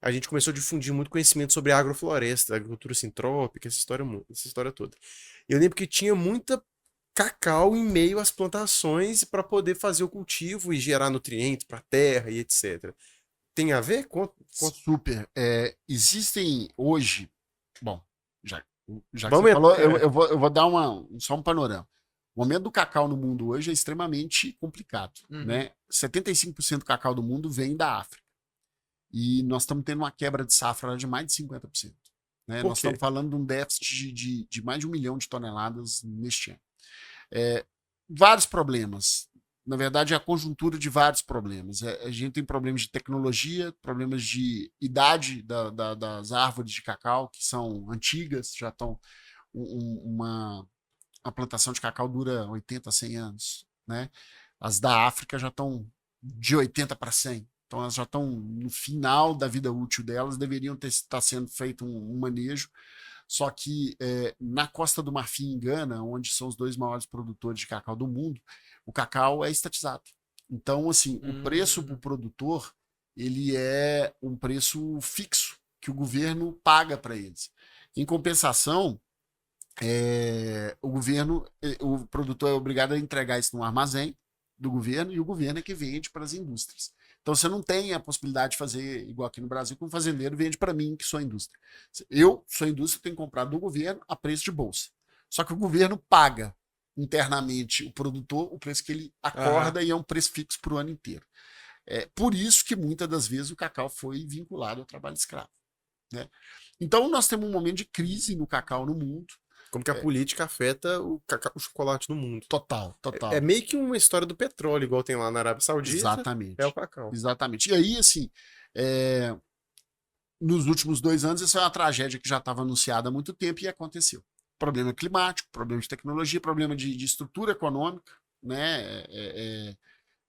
A gente começou a difundir muito conhecimento sobre agrofloresta, agricultura sintrópica, essa história toda. Eu lembro que tinha muita cacau em meio às plantações para poder fazer o cultivo e gerar nutrientes para a terra e etc. Tem a ver? Super. Existem hoje. Bom, já que Vamos você falou, entrar. eu vou dar só um panorama. O momento do cacau no mundo hoje é extremamente complicado. Né? 75% do cacau do mundo vem da África. E nós estamos tendo uma quebra de safra de mais de 50%. Né? Nós estamos falando de um déficit de mais de 1 milhão de toneladas neste ano. Vários problemas. Na verdade, é a conjuntura de vários problemas. A gente tem problemas de tecnologia, problemas de idade das árvores de cacau, que são antigas, já estão. A plantação de cacau dura 80, 100 anos. Né? As da África já estão de 80 para 100. Então, elas já estão no final da vida útil delas, deveriam estar sendo feito um manejo. Só que na Costa do Marfim, em Gana, onde são os 2 maiores produtores de cacau do mundo, o cacau é estatizado. Então, assim, o preço para o produtor, ele é um preço fixo que o governo paga para eles. Em compensação, o produtor é obrigado a entregar isso no armazém do governo e o governo é que vende para as indústrias. Então você não tem a possibilidade de fazer igual aqui no Brasil, que um fazendeiro vende para mim, que sou indústria. Eu sou indústria, tenho comprado do governo a preço de bolsa. Só que o governo paga internamente o produtor o preço que ele acorda e é um preço fixo para o ano inteiro. Por isso que muitas das vezes o cacau foi vinculado ao trabalho escravo. Né? Então nós temos um momento de crise no cacau no mundo. Como que a política afeta o cacau, o chocolate no mundo. Total. É meio que uma história do petróleo, igual tem lá na Arábia Saudita. Exatamente. É o cacau. Exatamente. E aí, assim, nos últimos 2 anos, essa é uma tragédia que já estava anunciada há muito tempo e aconteceu. Problema climático, problema de tecnologia, problema de estrutura econômica, né?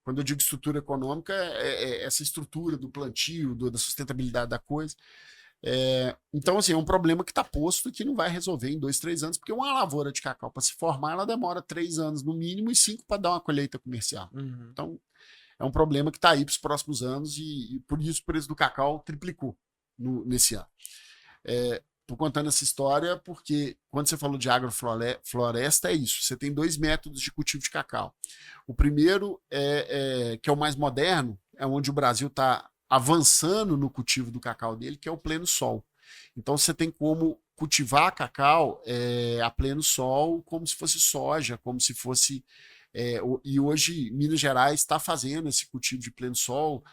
Quando eu digo estrutura econômica, essa estrutura do plantio, da sustentabilidade da coisa. Então, assim, é um problema que está posto e que não vai resolver em 2, 3 anos, porque uma lavoura de cacau para se formar, ela demora 3 anos no mínimo e 5 para dar uma colheita comercial. Então, é um problema que está aí para os próximos anos e por isso o preço do cacau triplicou nesse ano. Estou contando essa história porque quando você falou de agrofloresta, é isso. Você tem 2 métodos de cultivo de cacau. O primeiro, que é o mais moderno, é onde o Brasil está avançando no cultivo do cacau dele, que é o pleno sol. Então você tem como cultivar cacau a pleno sol, como se fosse soja, como se fosse... e hoje Minas Gerais está fazendo esse cultivo de pleno sol,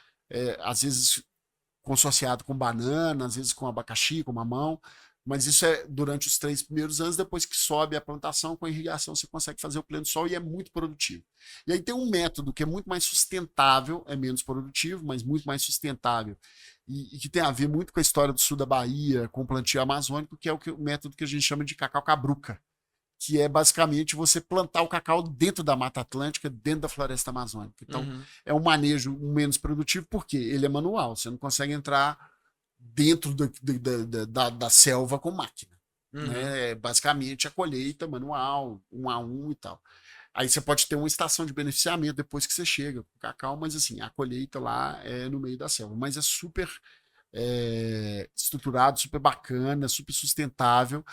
às vezes consorciado com banana, às vezes com abacaxi, com mamão, mas isso é durante os 3 primeiros anos, depois que sobe a plantação, com a irrigação você consegue fazer o pleno sol e é muito produtivo. E aí tem um método que é muito mais sustentável, é menos produtivo, mas muito mais sustentável, e que tem a ver muito com a história do sul da Bahia, com o plantio amazônico, que é o método que a gente chama de cacau cabruca, que é basicamente você plantar o cacau dentro da Mata Atlântica, dentro da floresta amazônica. Então, é um manejo menos produtivo, porque ele é manual, você não consegue entrar dentro da selva com máquina. Né? Basicamente a colheita manual, 1 a 1 e tal. Aí você pode ter uma estação de beneficiamento depois que você chega com o cacau, mas assim, a colheita lá é no meio da selva. Mas é super estruturado, super bacana, super sustentável,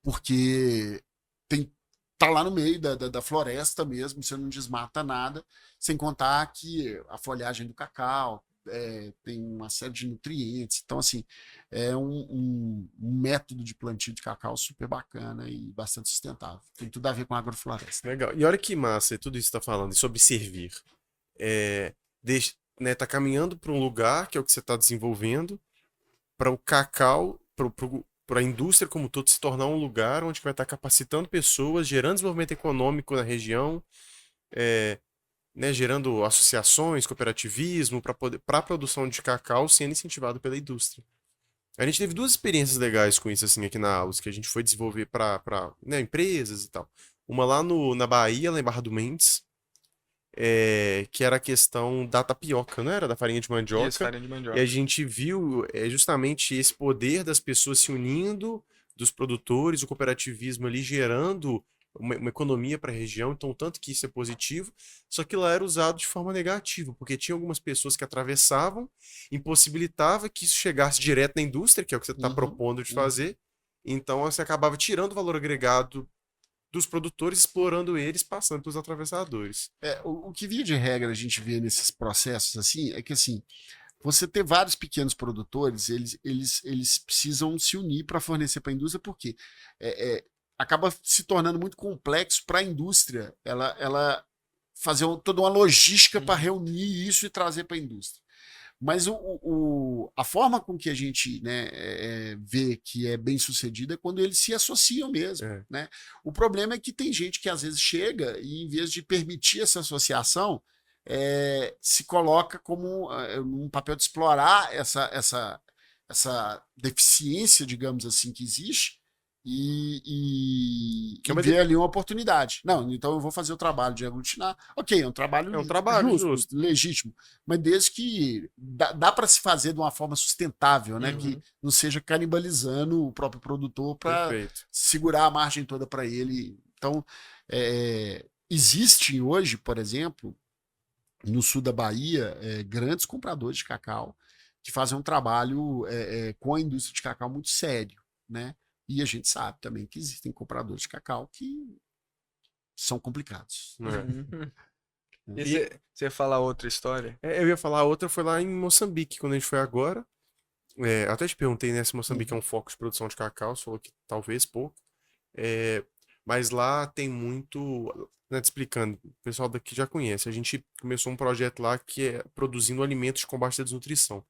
porque tem tá lá no meio da floresta mesmo, você não desmata nada, sem contar que a folhagem do cacau tem uma série de nutrientes. Então, assim, é um método de plantio de cacau super bacana e bastante sustentável. Tem tudo a ver com a agrofloresta. Legal. E olha que massa, tudo isso que tá falando, sobre servir. É, né, tá caminhando para um lugar, que é o que você está desenvolvendo, para o cacau, para a indústria como um todo se tornar um lugar onde vai estar capacitando pessoas, gerando desenvolvimento econômico na região, é, né, gerando associações, cooperativismo para a produção de cacau sendo incentivado pela indústria. A gente teve duas experiências legais com isso assim aqui na Alus, que a gente foi desenvolver para né, empresas e tal. Uma lá na Bahia, lá em Barra do Mendes, que era a questão da tapioca, não era? Da farinha de Isso, mandioca. farinha de E a mandioca. gente viu justamente esse poder das pessoas se unindo, dos produtores, o cooperativismo ali gerando uma economia para a região, então tanto que isso é positivo, só que lá era usado de forma negativa, porque tinha algumas pessoas que atravessavam, impossibilitava que isso chegasse direto na indústria, que é o que você está Uhum, propondo de uhum. fazer, então você acabava tirando o valor agregado dos produtores, explorando eles, passando pelos atravessadores. O que via de regra a gente vê nesses processos assim é que assim você ter vários pequenos produtores, eles precisam se unir para fornecer para a indústria, porque acaba se tornando muito complexo para a indústria ela fazer toda uma logística para Uhum. reunir isso e trazer para a indústria. Mas a forma com que a gente, né, vê que é bem sucedido é quando eles se associam mesmo. É. Né? O problema é que tem gente que às vezes chega e, em vez de permitir essa associação, se coloca como um papel de explorar essa deficiência, digamos assim, que existe Que é, e ver ali uma oportunidade. Não, então eu vou fazer o trabalho de aglutinar. Ok, é um trabalho é um trabalho justo, justo. legítimo, mas desde que dá para se fazer de uma forma sustentável, né? Que Uhum. não seja canibalizando o próprio produtor para Perfeito. segurar a margem toda para ele. Então, existe hoje, por exemplo, no sul da Bahia, grandes compradores de cacau que fazem um trabalho com a indústria de cacau muito sério, né? E a gente sabe também que existem compradores de cacau que são complicados. Né? Uhum. E E você ia falar outra história? eu ia falar, a outra foi lá em Moçambique, quando a gente foi agora. Até te perguntei, né, se Moçambique é Uhum. um foco de produção de cacau, você falou que talvez pouco. É, mas lá tem muito, né, te explicando, o pessoal daqui já conhece. A gente começou um projeto lá que é produzindo alimentos de combate à desnutrição,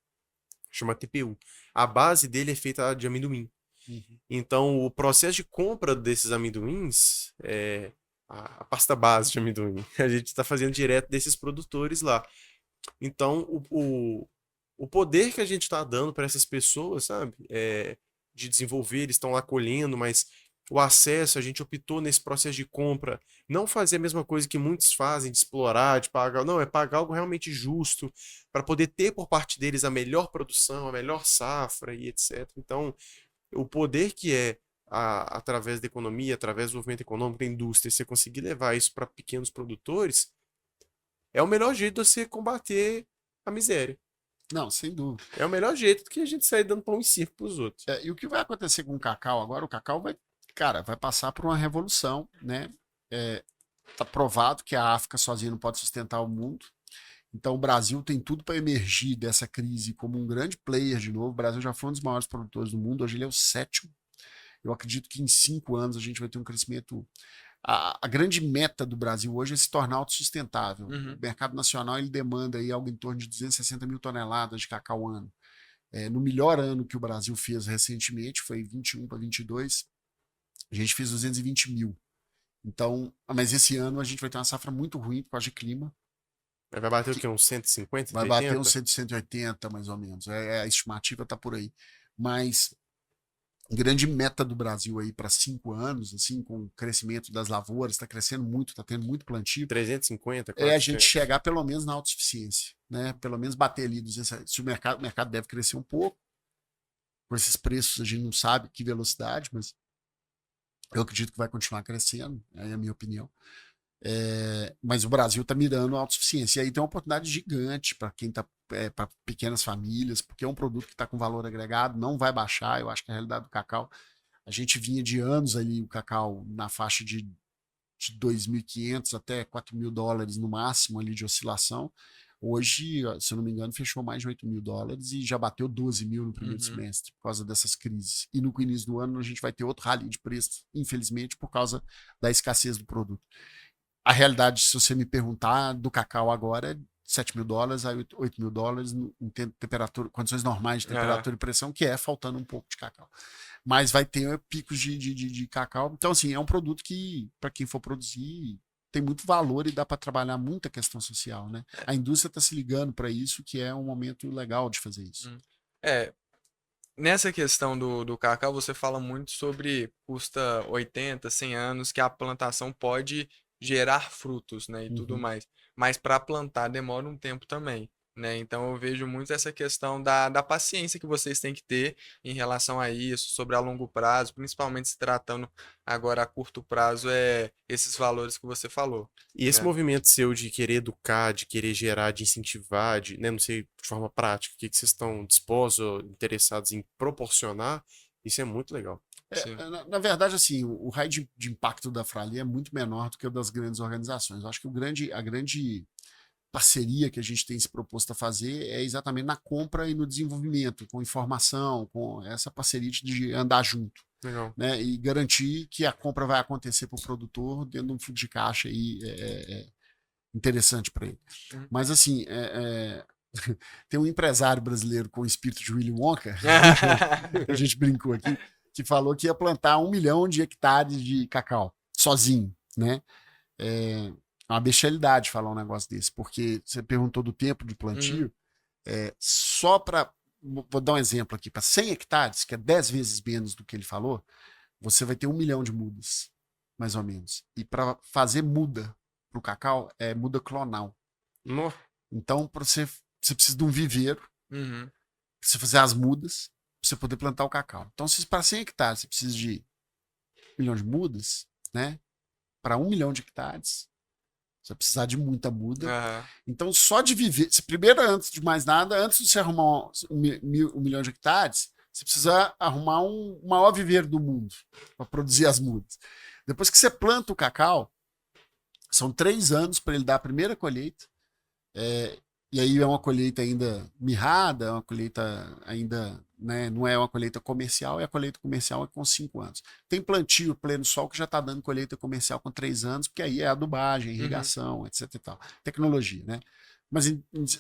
chama TPU. A base dele é feita de amendoim. Uhum. Então, o processo de compra desses amendoins é a pasta base de amendoim. A gente está fazendo direto desses produtores lá. Então, o poder que a gente está dando para essas pessoas, sabe? De desenvolver, eles estão lá colhendo, mas o acesso, a gente optou nesse processo de compra, não fazer a mesma coisa que muitos fazem, de explorar, de pagar. Não, é pagar algo realmente justo, para poder ter por parte deles a melhor produção, a melhor safra e etc. Então, o poder que é através da economia, através do movimento econômico, da indústria, você conseguir levar isso para pequenos produtores, é o melhor jeito de você combater a miséria. Não, sem dúvida. É o melhor jeito que a gente sair dando pão e circo pros outros. E o que vai acontecer com o cacau agora? O cacau vai, cara, vai passar por uma revolução, né? Tá provado que a África sozinha não pode sustentar o mundo. Então o Brasil tem tudo para emergir dessa crise como um grande player de novo. O Brasil já foi um dos maiores produtores do mundo, hoje ele é o sétimo. Eu acredito que em 5 anos a gente vai ter um crescimento. A grande meta do Brasil hoje é se tornar autossustentável. O Uhum. mercado nacional ele demanda aí algo em torno de 260 mil toneladas de cacau ano. No melhor ano que o Brasil fez recentemente, foi 21 para 22, a gente fez 220 mil. Então, mas esse ano a gente vai ter uma safra muito ruim por causa de clima, Vai bater o que quê? Uns 150, vai bater 180? uns 180 mais ou menos. A estimativa está por aí. Mas grande meta do Brasil aí para 5 anos, assim, com o crescimento das lavouras, está crescendo muito, está tendo muito plantio, 350, é a gente 400. chegar pelo menos na autossuficiência, né? Pelo menos bater ali 200, se o mercado deve crescer um pouco, com esses preços a gente não sabe que velocidade, mas eu acredito que vai continuar crescendo, é a minha opinião. Mas o Brasil está mirando a autossuficiência. E aí tem uma oportunidade gigante para quem está, para pequenas famílias, porque é um produto que está com valor agregado, não vai baixar. Eu acho que a realidade do cacau, a gente vinha de anos ali, o cacau na faixa de de 2.500 até 4.000 dólares no máximo ali de oscilação. Hoje, se eu não me engano, fechou mais de 8.000 dólares e já bateu 12 mil no primeiro semestre por causa dessas crises. E no início do ano a gente vai ter outro rally de preço, infelizmente, por causa da escassez do produto. A realidade, se você me perguntar, do cacau agora é 7.000 dólares a 8.000 dólares em temperatura, condições normais de temperatura e pressão, que é faltando um pouco de cacau. Mas vai ter picos de cacau. Então, assim, é um produto que, para quem for produzir, tem muito valor e dá para trabalhar muita questão social, né? A indústria está se ligando para isso, que é um momento legal de fazer isso. Nessa questão do cacau, você fala muito sobre custa 80, 100 anos que a plantação pode gerar frutos, né, e tudo mais. Mas para plantar demora um tempo também, né? Então eu vejo muito essa questão da paciência que vocês têm que ter em relação a isso, sobre a longo prazo, principalmente se tratando agora a curto prazo, esses valores que você falou, E esse né? movimento seu de querer educar, de querer gerar, de incentivar, né, não sei, de forma prática, o que vocês estão dispostos ou interessados em proporcionar, isso é muito legal. Na verdade, assim, o raio de impacto da Frali é muito menor do que o das grandes organizações. Eu acho que a grande parceria que a gente tem se proposto a fazer é exatamente na compra e no desenvolvimento, com informação, com essa parceria de andar junto. Legal. Né, e garantir que a compra vai acontecer para o produtor dentro de um fluxo de caixa aí, interessante para ele. Mas assim, tem um empresário brasileiro com o espírito de Willy Wonka, a gente brincou aqui, que falou que ia plantar 1 milhão de hectares de cacau, sozinho, né? É uma bestialidade falar um negócio desse, porque você perguntou do tempo de plantio, só para, vou dar um exemplo aqui, para 100 hectares, que é 10 vezes menos do que ele falou, você vai ter 1 milhão de mudas, mais ou menos. E para fazer muda para o cacau, é muda clonal. No. Então, você precisa de um viveiro, para você fazer as mudas, para você poder plantar o cacau. Então, se para 100 hectares você precisa de 1 milhão de mudas, né? Para 1 milhão de hectares, você vai precisar de muita muda. Então, só de viver. Primeiro, antes de mais nada, antes de você arrumar 1 milhão de hectares, você precisa arrumar o maior viveiro do mundo para produzir as mudas. Depois que você planta o cacau, são 3 anos para ele dar a primeira colheita. E aí é uma colheita ainda mirrada, é uma colheita ainda, né, não é uma colheita comercial, e a colheita comercial é com 5 anos. Tem plantio pleno sol que já está dando colheita comercial com 3 anos, porque aí é adubagem, irrigação, etc e tal. Tecnologia, né? Mas,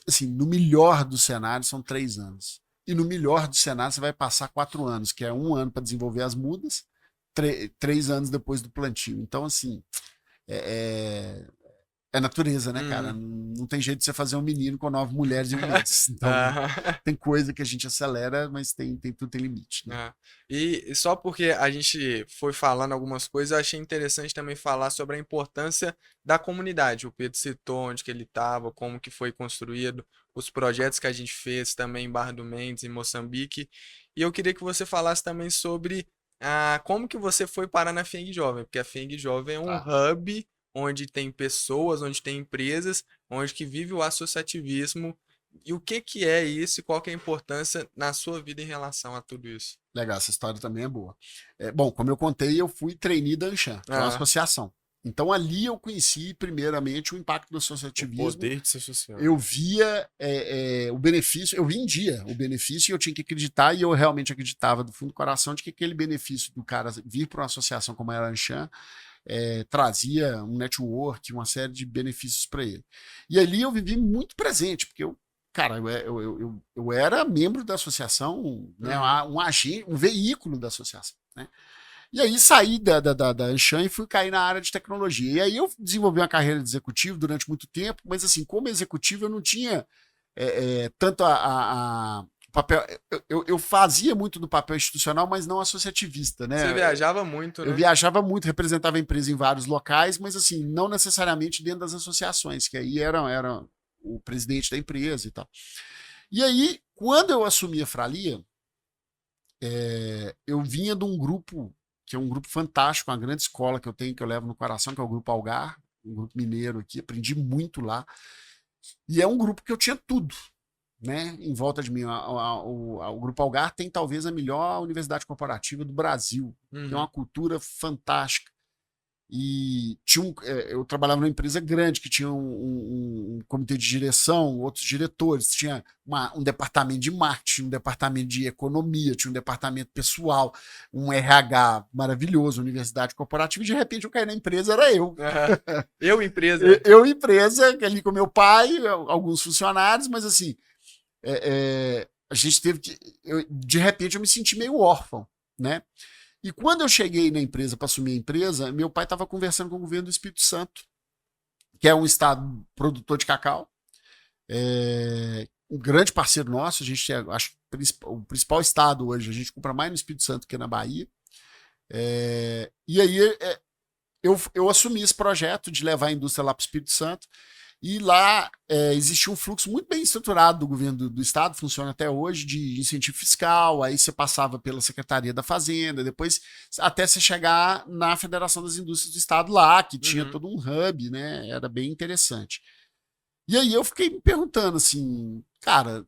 assim, no melhor dos cenários são 3 anos. E no melhor dos cenários você vai passar 4 anos, que é 1 ano para desenvolver as mudas, 3 anos depois do plantio. Então, assim, é natureza, né, cara? Não tem jeito de você fazer um menino com 9 mulheres e um mês. Então, tem coisa que a gente acelera, mas tudo tem limite, né? E só porque a gente foi falando algumas coisas, eu achei interessante também falar sobre a importância da comunidade. O Pedro citou onde que ele estava, como que foi construído, os projetos que a gente fez também em Barra do Mendes, em Moçambique. E eu queria que você falasse também sobre como que você foi parar na FIENG Jovem, porque a FIENG Jovem é um hub onde tem pessoas, onde tem empresas, onde que vive o associativismo. E o que é isso e qual que é a importância na sua vida em relação a tudo isso? Legal, essa história também é boa. Bom, como eu contei, eu fui trainee da Anshan, que é uma associação. Então ali eu conheci primeiramente o impacto do associativismo. O poder de ser social. Eu via o benefício, eu vendia o benefício e eu tinha que acreditar, e eu realmente acreditava do fundo do coração de que aquele benefício do cara vir para uma associação como era a Anshan trazia um network, uma série de benefícios para ele. E ali eu vivi muito presente, porque eu era membro da associação, né, um agente, um veículo da associação, né? E aí saí da Anshan e fui cair na área de tecnologia. E aí eu desenvolvi uma carreira de executivo durante muito tempo, mas assim, como executivo eu não tinha tanto papel. Eu fazia muito do papel institucional, mas não associativista, né? Você viajava muito, né? Eu viajava muito, representava a empresa em vários locais, mas assim, não necessariamente dentro das associações, que aí era o presidente da empresa e tal. E aí, quando eu assumi a Fralia, eu vinha de um grupo, que é um grupo fantástico, uma grande escola que eu tenho, que eu levo no coração, que é o Grupo Algar, um grupo mineiro aqui, aprendi muito lá. E é um grupo que eu tinha tudo, né, em volta de mim. O Grupo Algar tem talvez a melhor universidade corporativa do Brasil. Tem uma cultura fantástica. E eu trabalhava numa empresa grande que tinha um comitê de direção, outros diretores, tinha um departamento de marketing, um departamento de economia, tinha um departamento pessoal, um RH maravilhoso, universidade corporativa, e de repente eu caí na empresa, era eu. Eu, empresa. Eu, empresa, ali com meu pai, alguns funcionários, mas assim, a gente teve que. De repente eu me senti meio órfão, né? E quando eu cheguei na empresa para assumir a empresa, meu pai estava conversando com o governo do Espírito Santo, que é um estado produtor de cacau, um grande parceiro nosso. A gente acho o principal estado hoje, a gente compra mais no Espírito Santo que na Bahia. E aí eu assumi esse projeto de levar a indústria lá para o Espírito Santo. E lá existia um fluxo muito bem estruturado do governo do estado, funciona até hoje, de incentivo fiscal. Aí você passava pela Secretaria da Fazenda, depois até você chegar na Federação das Indústrias do Estado lá, que tinha todo um hub, né? Era bem interessante. E aí eu fiquei me perguntando assim, cara,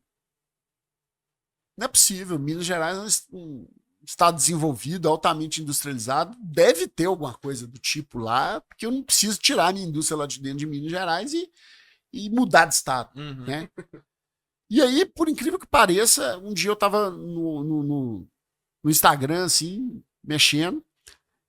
não é possível, Minas Gerais é um estado desenvolvido, altamente industrializado, deve ter alguma coisa do tipo lá, porque eu não preciso tirar a minha indústria lá de dentro de Minas Gerais e mudar de estado, né? E aí, por incrível que pareça, um dia eu estava no Instagram, assim, mexendo,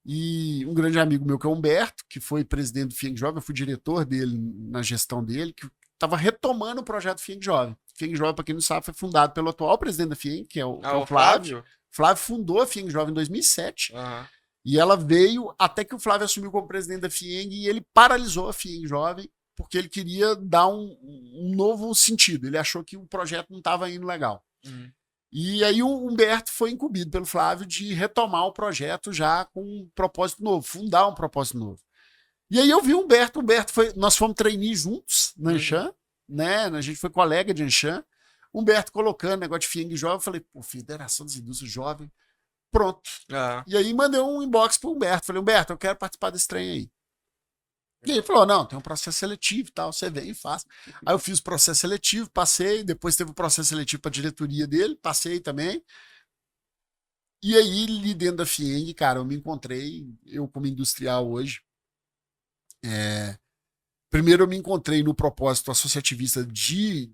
e um grande amigo meu, que é o Humberto, que foi presidente do FIENG Jovem, eu fui diretor dele na gestão dele, que estava retomando o projeto FIENG Jovem. FIENG Jovem, para quem não sabe, foi fundado pelo atual presidente da FIENG, que é o Flávio. Flávio fundou a FIENG Jovem em 2007. E ela veio até que o Flávio assumiu como presidente da FIENG e ele paralisou a FIENG Jovem porque ele queria dar um novo sentido. Ele achou que o projeto não estava indo legal. E aí o Humberto foi incumbido pelo Flávio de retomar o projeto já com um propósito novo, fundar um propósito novo. E aí eu vi o Humberto nós fomos trainee juntos na Anshan, né? A gente foi colega de Anshan. Humberto colocando negócio de FIENG Jovem, eu falei, pô, Federação das Indústrias Jovem, pronto. E aí mandei um inbox pro Humberto, falei, Humberto, eu quero participar desse trem aí. E ele falou, não, tem um processo seletivo e tal, você vem e faz. Aí eu fiz o processo seletivo, passei, depois teve o processo seletivo para a diretoria dele, passei também. E aí, ali dentro da FIENG, cara, eu me encontrei, eu como industrial hoje, primeiro eu me encontrei no propósito associativista de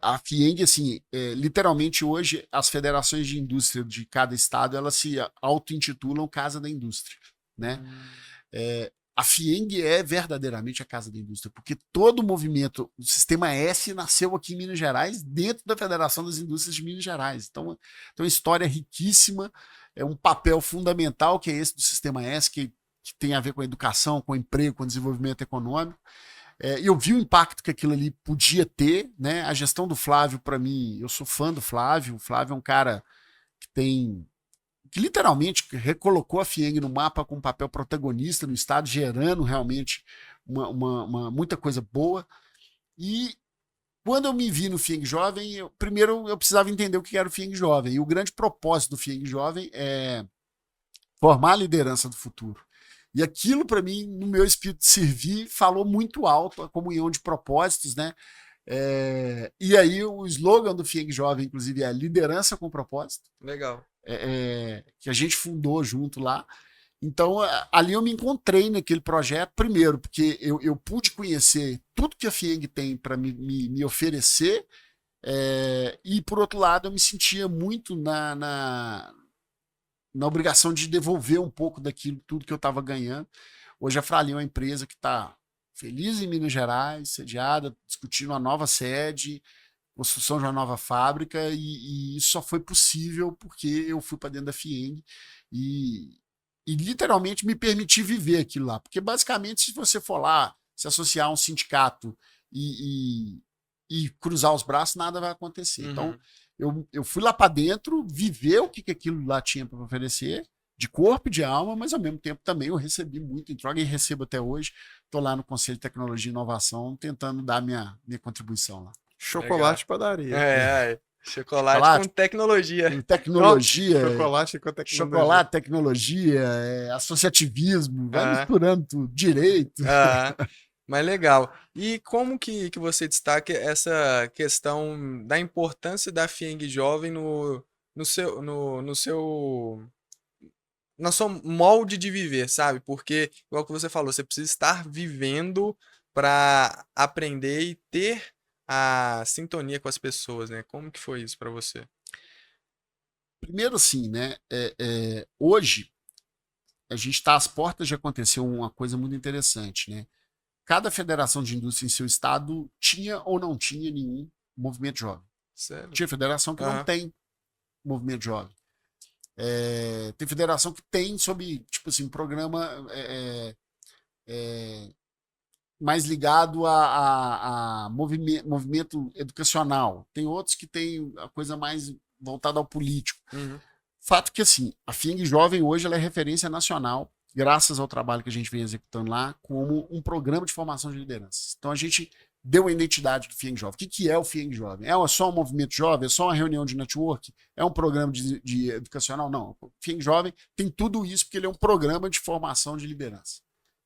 a FIENG, assim, literalmente hoje as federações de indústria de cada estado, elas se auto-intitulam Casa da Indústria, né? A FIENG é verdadeiramente a Casa da Indústria, porque todo o movimento, o Sistema S nasceu aqui em Minas Gerais, dentro da Federação das Indústrias de Minas Gerais. Então, é uma história riquíssima, é um papel fundamental que é esse do Sistema S, que tem a ver com a educação, com o emprego, com o desenvolvimento econômico. Eu vi o impacto que aquilo ali podia ter, né? A gestão do Flávio, para mim, eu sou fã do Flávio. O Flávio é um cara que literalmente recolocou a FIENG no mapa com um papel protagonista no estado, gerando realmente muita coisa boa. E quando eu me vi no FIENG Jovem, primeiro eu precisava entender o que era o FIENG Jovem. E o grande propósito do FIENG Jovem é formar a liderança do futuro. E aquilo, para mim, no meu espírito de servir, falou muito alto, a comunhão de propósitos, né? E aí o slogan do FIENG Jovem, inclusive, é liderança com propósito. Legal. Que a gente fundou junto lá. Então, ali eu me encontrei naquele projeto, primeiro, porque eu pude conhecer tudo que a FIENG tem para me oferecer, e, por outro lado, eu me sentia muito na obrigação de devolver um pouco daquilo, tudo que eu estava ganhando. Hoje a Fralin é uma empresa que está feliz em Minas Gerais, sediada, discutindo uma nova sede, construção de uma nova fábrica, e isso só foi possível porque eu fui para dentro da FIENG e literalmente me permiti viver aquilo lá. Porque basicamente, se você for lá se associar a um sindicato e cruzar os braços, nada vai acontecer. Então, eu fui lá para dentro, viver o que aquilo lá tinha para oferecer, de corpo e de alma, mas ao mesmo tempo também eu recebi muito em troca e recebo até hoje. Estou lá no Conselho de Tecnologia e Inovação tentando dar minha contribuição lá. Chocolate padaria. Chocolate com tecnologia. Com tecnologia. Chocolate com tecnologia. Chocolate, tecnologia, associativismo, vai misturando tudo, direito. Mas legal. E como que você destaca essa questão da importância da FIENG Jovem no seu na sua molde de viver, sabe? Porque, igual que você falou, você precisa estar vivendo para aprender e ter a sintonia com as pessoas, né? Como que foi isso para você? Primeiro, assim, né? Hoje, a gente está às portas de acontecer uma coisa muito interessante, né? Cada federação de indústria em seu estado tinha ou não tinha nenhum movimento jovem. Sério? Tinha federação que não Aham. tem movimento jovem. Tem federação que tem sob, tipo assim, um programa mais ligado a movimento educacional. Tem outros que tem a coisa mais voltada ao político. Uhum. Fato que, assim, a FIENG Jovem hoje ela é referência nacional, graças ao trabalho que a gente vem executando lá, como um programa de formação de lideranças. Então, a gente deu a identidade do FIENG Jovem. O que é o FIENG Jovem? É só um movimento jovem? É só uma reunião de network? É um programa de educacional? Não. O FIENG Jovem tem tudo isso, porque ele é um programa de formação de liderança.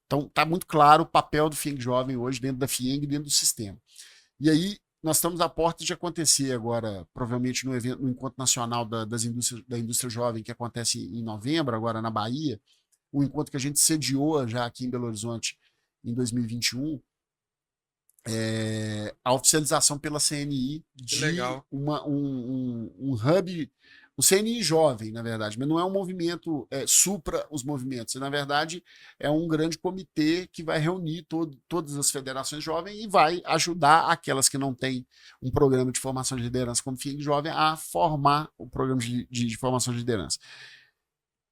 Então, está muito claro o papel do FIENG Jovem hoje dentro da FIENG e dentro do sistema. E aí, nós estamos à porta de acontecer agora, provavelmente no evento, no Encontro Nacional da Indústria Jovem, que acontece em novembro, agora na Bahia, um encontro que a gente sediou já aqui em Belo Horizonte em 2021, a oficialização pela CNI Que de legal. um hub, o CNI jovem, na verdade, mas não é um movimento supra os movimentos, na verdade é um grande comitê que vai reunir todas as federações jovens e vai ajudar aquelas que não têm um programa de formação de liderança como FIENG Jovem a formar o programa de formação de liderança.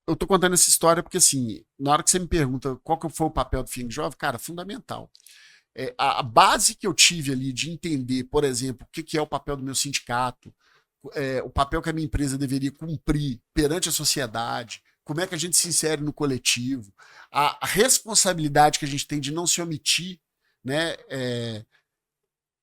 Eu estou contando essa história porque, assim, na hora que você me pergunta qual que foi o papel do FIENG Jovem, cara, fundamental. A base que eu tive ali de entender, por exemplo, o que é o papel do meu sindicato, o papel que a minha empresa deveria cumprir perante a sociedade, como é que a gente se insere no coletivo, a responsabilidade que a gente tem de não se omitir, né?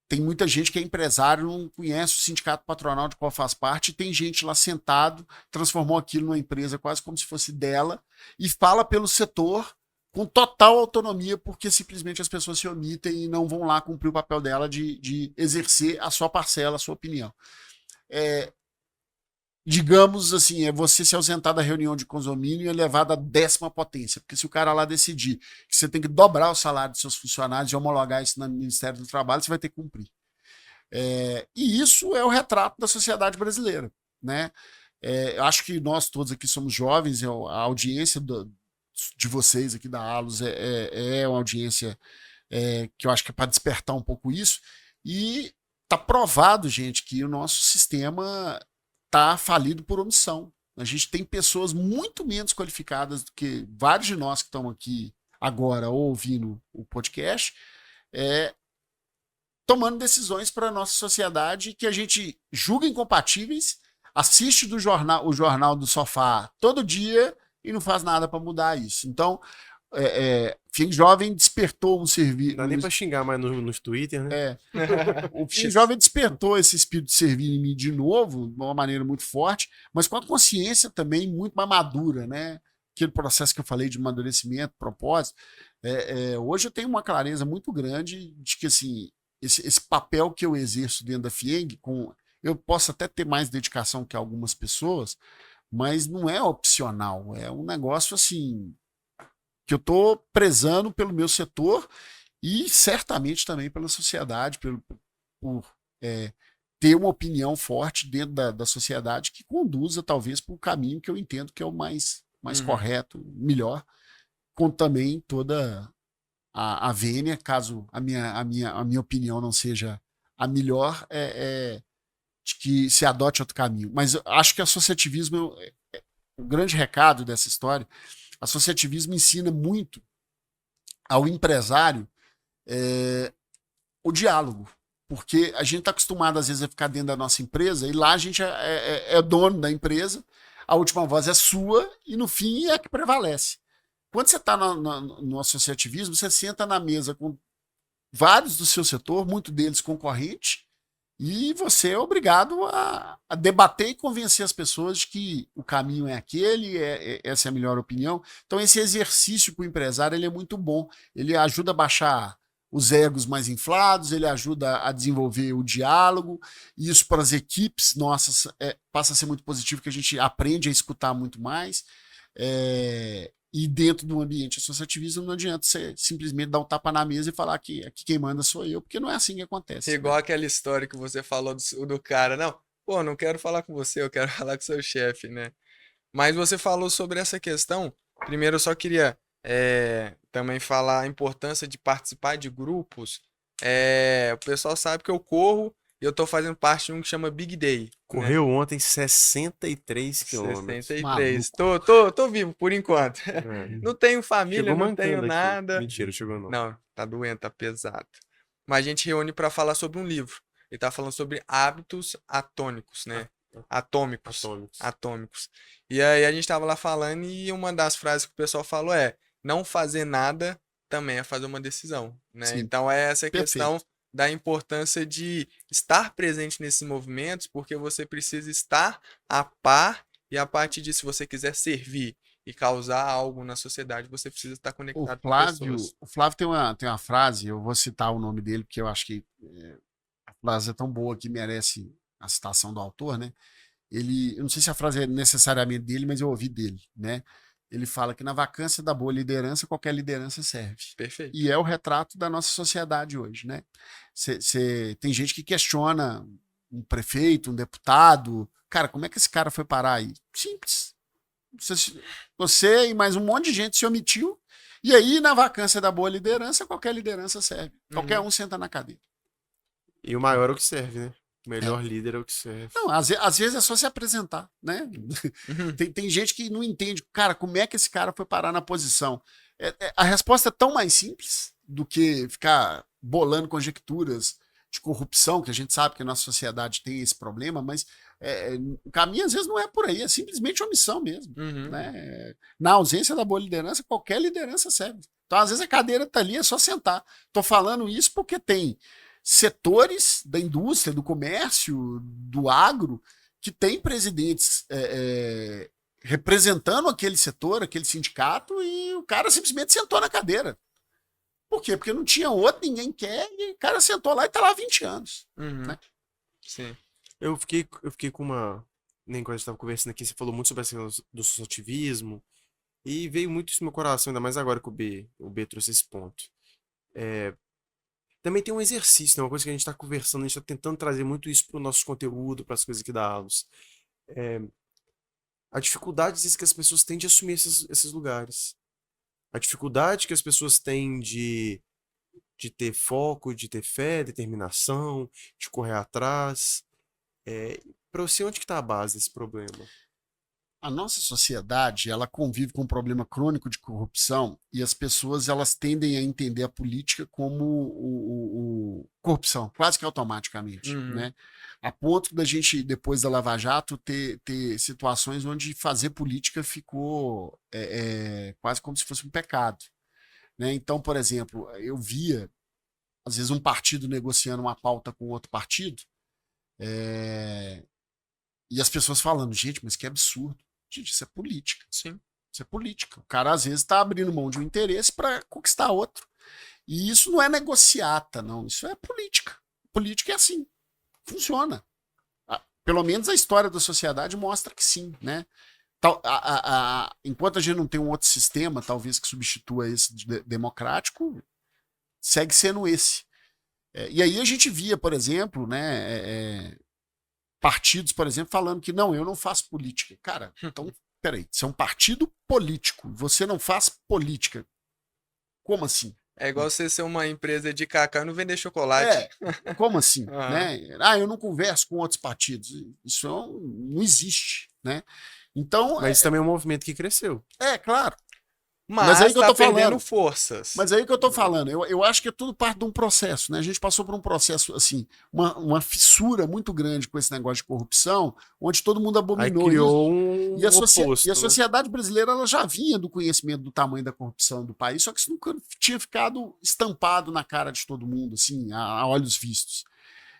Tem muita gente que é empresário, não conhece o sindicato patronal de qual faz parte, e tem gente lá sentado, transformou aquilo numa empresa quase como se fosse dela, e fala pelo setor com total autonomia, porque simplesmente as pessoas se omitem e não vão lá cumprir o papel dela de exercer a sua parcela, a sua opinião. Digamos assim, é você se ausentar da reunião de condomínio e é levado à 10ª potência. Porque se o cara lá decidir que você tem que dobrar o salário dos seus funcionários e homologar isso no Ministério do Trabalho, você vai ter que cumprir. E isso é o retrato da sociedade brasileira, né? Eu acho que nós todos aqui somos jovens, a audiência de vocês aqui da Alus é uma audiência que eu acho que é para despertar um pouco isso. E tá provado, gente, que o nosso sistema tá falido por omissão. A gente tem pessoas muito menos qualificadas do que vários de nós que estão aqui agora ouvindo o podcast, tomando decisões para a nossa sociedade que a gente julga incompatíveis, assiste o jornal do sofá todo dia e não faz nada para mudar isso. Então, FIENG Jovem despertou um serviço. Não dá nem pra xingar mais nos Twitter, né? O FIENG Jovem despertou esse espírito de servir em mim de novo, de uma maneira muito forte, mas com a consciência também muito mais madura, né? Aquele processo que eu falei de amadurecimento, propósito. Hoje eu tenho uma clareza muito grande de que, assim, esse papel que eu exerço dentro da FIENG, eu posso até ter mais dedicação que algumas pessoas, mas não é opcional, é um negócio assim que eu estou prezando pelo meu setor e certamente também pela sociedade, por ter uma opinião forte dentro da sociedade que conduza talvez para o caminho que eu entendo que é o mais correto, melhor, com também toda a vênia, caso a minha opinião não seja a melhor, de que se adote outro caminho. Mas eu acho que associativismo, o grande recado dessa história, associativismo ensina muito ao empresário o diálogo. Porque a gente está acostumado, às vezes, a ficar dentro da nossa empresa e lá a gente é dono da empresa, a última voz é sua e, no fim, é a que prevalece. Quando você está no associativismo, você senta na mesa com vários do seu setor, muitos deles concorrentes, e você é obrigado a debater e convencer as pessoas de que o caminho é aquele, essa é a melhor opinião. Então, esse exercício para o empresário ele é muito bom. Ele ajuda a baixar os egos mais inflados, ele ajuda a desenvolver o diálogo, e isso para as equipes nossas passa a ser muito positivo, que a gente aprende a escutar muito mais. E dentro do ambiente associativismo não adianta você simplesmente dar um tapa na mesa e falar que aqui quem manda sou eu, porque não é assim que acontece. Igual Né? aquela história que você falou do cara. Não, pô, não quero falar com você, eu quero falar com seu chefe, né? Mas você falou sobre essa questão. Primeiro, eu só queria também falar a importância de participar de grupos. O pessoal sabe que eu corro e eu tô fazendo parte de um que chama Big Day, né? Correu ontem 63 quilômetros. 63. Maluco. Tô vivo por enquanto. É. Não tenho família, Chegou não tenho mancando aqui. nada. Mentira, chegou não. Não, tá doendo, tá pesado. Mas a gente reúne para falar sobre um livro. Ele tá falando sobre hábitos atônicos, né? Atômicos. Atômicos. Atômicos. E aí a gente tava lá falando e uma das frases que o pessoal falou é: não fazer nada também é fazer uma decisão, né? Sim, Então é essa questão perfeito. da importância de estar presente nesses movimentos, porque você precisa estar a par e a partir disso, se você quiser servir e causar algo na sociedade, você precisa estar conectado com pessoas. O Flávio tem uma frase, eu vou citar o nome dele, porque eu acho que a frase é tão boa que merece a citação do autor, né? Eu não sei se a frase é necessariamente dele, mas eu ouvi dele, né? Ele fala que na vacância da boa liderança, qualquer liderança serve. Perfeito. E é o retrato da nossa sociedade hoje, né? Tem gente que questiona um prefeito, um deputado. Cara, como é que esse cara foi parar aí? Simples. Você e mais um monte de gente se omitiu. E aí, na vacância da boa liderança, qualquer liderança serve. Qualquer um senta na cadeira. E o maior é o que serve, né? O melhor líder é o que serve. Não, às vezes é só se apresentar, né? Tem gente que não entende, cara, como é que esse cara foi parar na posição. A resposta é tão mais simples do que ficar bolando conjecturas de corrupção, que a gente sabe que a nossa sociedade tem esse problema, mas o caminho às vezes não é por aí, é simplesmente omissão mesmo. Né? Na ausência da boa liderança, qualquer liderança serve. Então, às vezes, a cadeira tá ali, é só sentar. Tô falando isso porque tem setores da indústria, do comércio, do agro, que tem presidentes representando aquele setor, aquele sindicato, e o cara simplesmente sentou na cadeira. Por quê? Porque não tinha outro, ninguém quer, e o cara sentou lá e tá lá há 20 anos. Né? Sim. Eu fiquei com uma. Nem quando a gente tava conversando aqui, você falou muito sobre essa questão do associativismo. E veio muito isso no meu coração, ainda mais agora que o B trouxe esse ponto. Também tem um exercício, né? Uma coisa que a gente está conversando, a gente está tentando trazer muito isso para o nosso conteúdo, para as coisas que dá aulas. A dificuldade às vezes, que as pessoas têm de assumir esses lugares. A dificuldade que as pessoas têm de ter foco, de ter fé, determinação, de correr atrás. Para você, onde que está a base desse problema? A nossa sociedade, ela convive com um problema crônico de corrupção e as pessoas elas tendem a entender a política como corrupção, quase que automaticamente, né? A ponto da gente, depois da Lava Jato, ter situações onde fazer política ficou quase como se fosse um pecado, né? Então, por exemplo, eu via, às vezes, um partido negociando uma pauta com outro partido e as pessoas falando, gente, mas que absurdo. Gente, isso é política. Sim. Isso é política. O cara, às vezes, está abrindo mão de um interesse para conquistar outro. E isso não é negociata, não. Isso é política. Política é assim. Funciona. Pelo menos a história da sociedade mostra que sim, né? Enquanto a gente não tem um outro sistema, talvez, que substitua esse democrático, segue sendo esse. E aí a gente via, por exemplo, né, partidos, por exemplo, falando que não, eu não faço política. Cara, então, peraí, você é um partido político, você não faz política. Como assim? É igual você ser uma empresa de cacau e não vender chocolate. Como assim? Né? Eu não converso com outros partidos. Isso não existe, né? Então, mas isso também é um movimento que cresceu. Claro. Mas aí que eu tô perdendo falando. forças. Mas aí que eu tô falando, eu acho que é tudo parte de um processo, né? A gente passou por um processo, assim, uma fissura muito grande com esse negócio de corrupção, onde todo mundo abominou aí criou isso. oposto, e a sociedade brasileira ela já vinha do conhecimento do tamanho da corrupção do país, só que isso nunca tinha ficado estampado na cara de todo mundo, assim, a olhos vistos.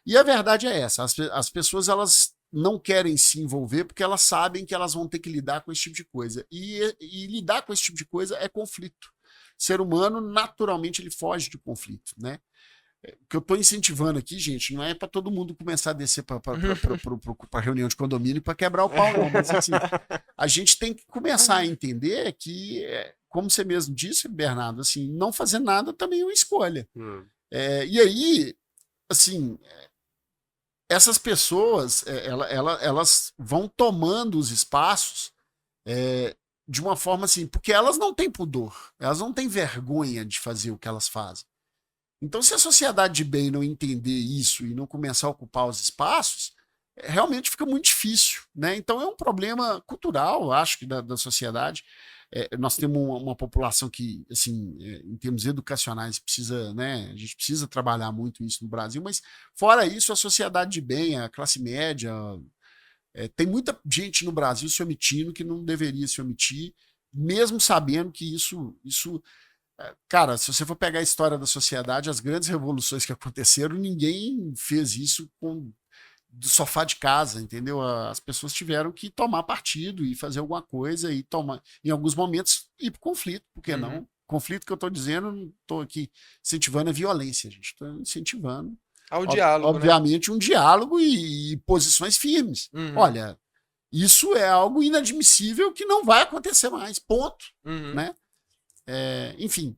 E a verdade é essa, as pessoas, elas não querem se envolver porque elas sabem que elas vão ter que lidar com esse tipo de coisa. E lidar com esse tipo de coisa é conflito. O ser humano, naturalmente, ele foge de conflito, né? O que eu estou incentivando aqui, gente, não é para todo mundo começar a descer para reunião de condomínio para quebrar o pau, não. Mas assim, a gente tem que começar a entender que, como você mesmo disse, Bernardo, assim, não fazer nada também é uma escolha. E aí, assim, essas pessoas, elas vão tomando os espaços de uma forma assim, porque elas não têm pudor, elas não têm vergonha de fazer o que elas fazem. Então, se a sociedade de bem não entender isso e não começar a ocupar os espaços, realmente fica muito difícil, né? Então, é um problema cultural, acho que, da sociedade. Nós temos uma população que, assim, em termos educacionais, precisa, né? A gente precisa trabalhar muito isso no Brasil, mas, fora isso, a sociedade de bem, a classe média, tem muita gente no Brasil se omitindo que não deveria se omitir, mesmo sabendo que isso cara, se você for pegar a história da sociedade, as grandes revoluções que aconteceram, ninguém fez isso do sofá de casa, entendeu? As pessoas tiveram que tomar partido e fazer alguma coisa e tomar, em alguns momentos, ir para o conflito, por que não? Conflito que eu estou dizendo, não estou aqui incentivando a violência, a gente está incentivando ao diálogo, obviamente, um diálogo e posições firmes. Olha, isso é algo inadmissível que não vai acontecer mais, ponto, né? Enfim,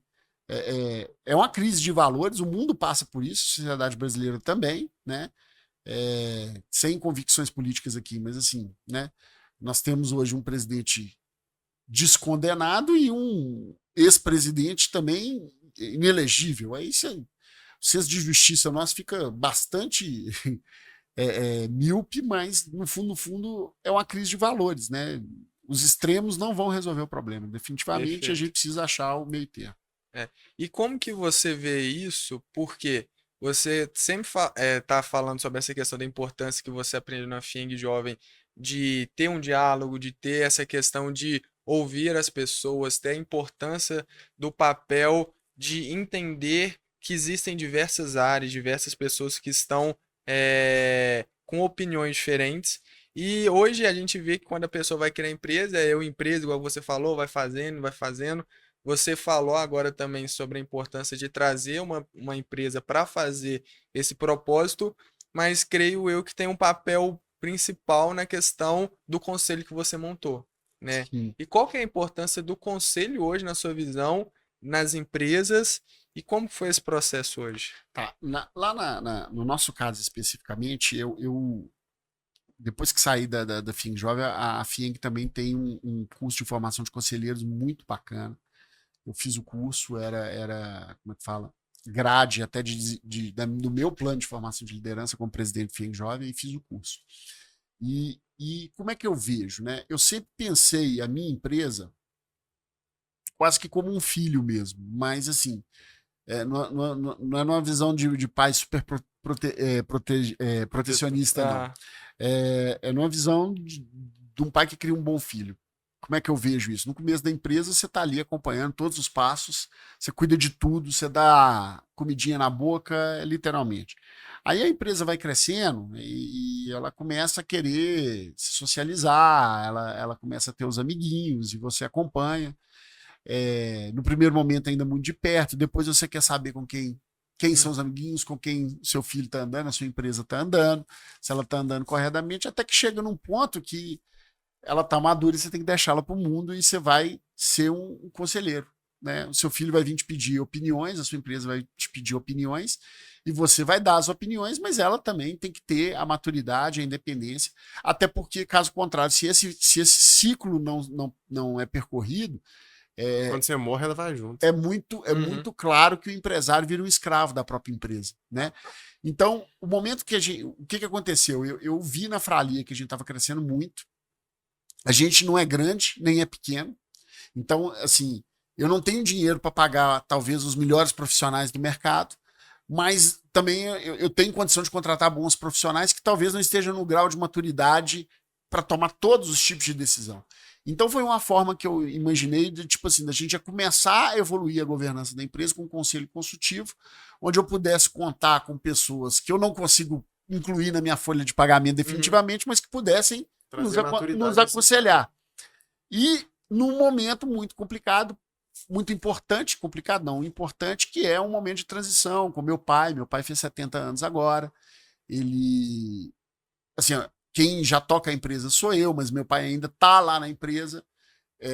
é uma crise de valores, o mundo passa por isso, a sociedade brasileira também, né? Sem convicções políticas aqui, mas assim, né? Nós temos hoje um presidente descondenado e um ex-presidente também inelegível. Aí o senso de justiça nosso fica bastante míope, mas no fundo é uma crise de valores, né? Os extremos não vão resolver o problema. Definitivamente, perfeito, a gente precisa achar o meio termo. E como que você vê isso? Porque você sempre está falando sobre essa questão da importância que você aprendeu na FIENG Jovem de ter um diálogo, de ter essa questão de ouvir as pessoas, ter a importância do papel de entender que existem diversas áreas, diversas pessoas que estão com opiniões diferentes. E hoje a gente vê que quando a pessoa vai criar empresa, empresa, igual você falou, vai fazendo, vai fazendo. Você falou agora também sobre a importância de trazer uma empresa para fazer esse propósito, mas creio eu que tem um papel principal na questão do conselho que você montou, né? Sim. E qual que é a importância do conselho hoje, na sua visão, nas empresas, e como foi esse processo hoje? Tá. No nosso caso especificamente, eu depois que saí da FIENG Jovem, a FIENG também tem um curso de formação de conselheiros muito bacana. Eu fiz o curso, era como é que fala? Grade até do meu plano de formação de liderança como presidente do FIENG Jovem, e fiz o curso. E como é que eu vejo, né? Eu sempre pensei a minha empresa quase que como um filho mesmo, mas assim, não é numa visão de pai super protecionista, não. É numa visão de um pai que cria um bom filho. Como é que eu vejo isso? No começo da empresa, você está ali acompanhando todos os passos, você cuida de tudo, você dá comidinha na boca, literalmente. Aí a empresa vai crescendo e ela começa a querer se socializar, ela começa a ter os amiguinhos e você acompanha. No primeiro momento ainda muito de perto, depois você quer saber com quem são os amiguinhos, com quem seu filho está andando, a sua empresa está andando, se ela está andando corretamente, até que chega num ponto que ela está madura e você tem que deixá-la para o mundo e você vai ser um conselheiro, né? O seu filho vai vir te pedir opiniões, a sua empresa vai te pedir opiniões e você vai dar as opiniões, mas ela também tem que ter a maturidade, a independência, até porque, caso contrário, se esse ciclo não é percorrido, quando você morre, ela vai junto. É muito claro que o empresário vira um escravo da própria empresa, né? Então, o momento que o que aconteceu? Eu vi na Fralia que a gente estava crescendo muito. A gente não é grande, nem é pequeno. Então, assim, eu não tenho dinheiro para pagar, talvez, os melhores profissionais do mercado, mas também eu tenho condição de contratar bons profissionais que talvez não estejam no grau de maturidade para tomar todos os tipos de decisão. Então foi uma forma que eu imaginei de, tipo assim, da gente já começar a evoluir a governança da empresa com um conselho consultivo, onde eu pudesse contar com pessoas que eu não consigo incluir na minha folha de pagamento definitivamente, mas que pudessem nos aconselhar. E num momento muito complicado, muito importante, complicado não, importante, que é um momento de transição com meu pai. Meu pai fez 70 anos agora. Ele, assim, ó, quem já toca a empresa sou eu, mas meu pai ainda está lá na empresa.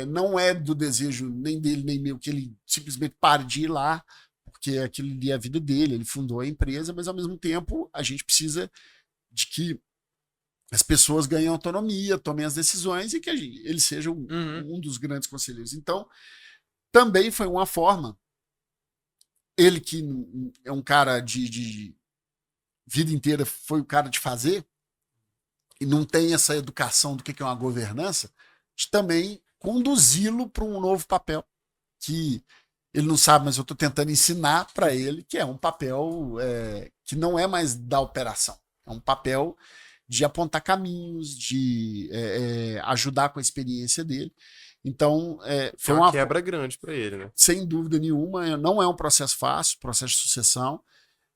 Não é do desejo nem dele nem meu que ele simplesmente pare de ir lá, porque aquilo ali é a vida dele, ele fundou a empresa, mas ao mesmo tempo a gente precisa de que as pessoas ganhem autonomia, tomem as decisões e que ele seja Uhum. um dos grandes conselheiros. Então, também foi uma forma, ele que é um cara de vida inteira, foi o cara de fazer, e não tem essa educação do que é uma governança, de também conduzi-lo para um novo papel, que ele não sabe, mas eu estou tentando ensinar para ele que é um papel que não é mais da operação, é um papel de apontar caminhos, de ajudar com a experiência dele. Então, foi uma uma quebra grande para ele, né? Sem dúvida nenhuma, não é um processo fácil, processo de sucessão.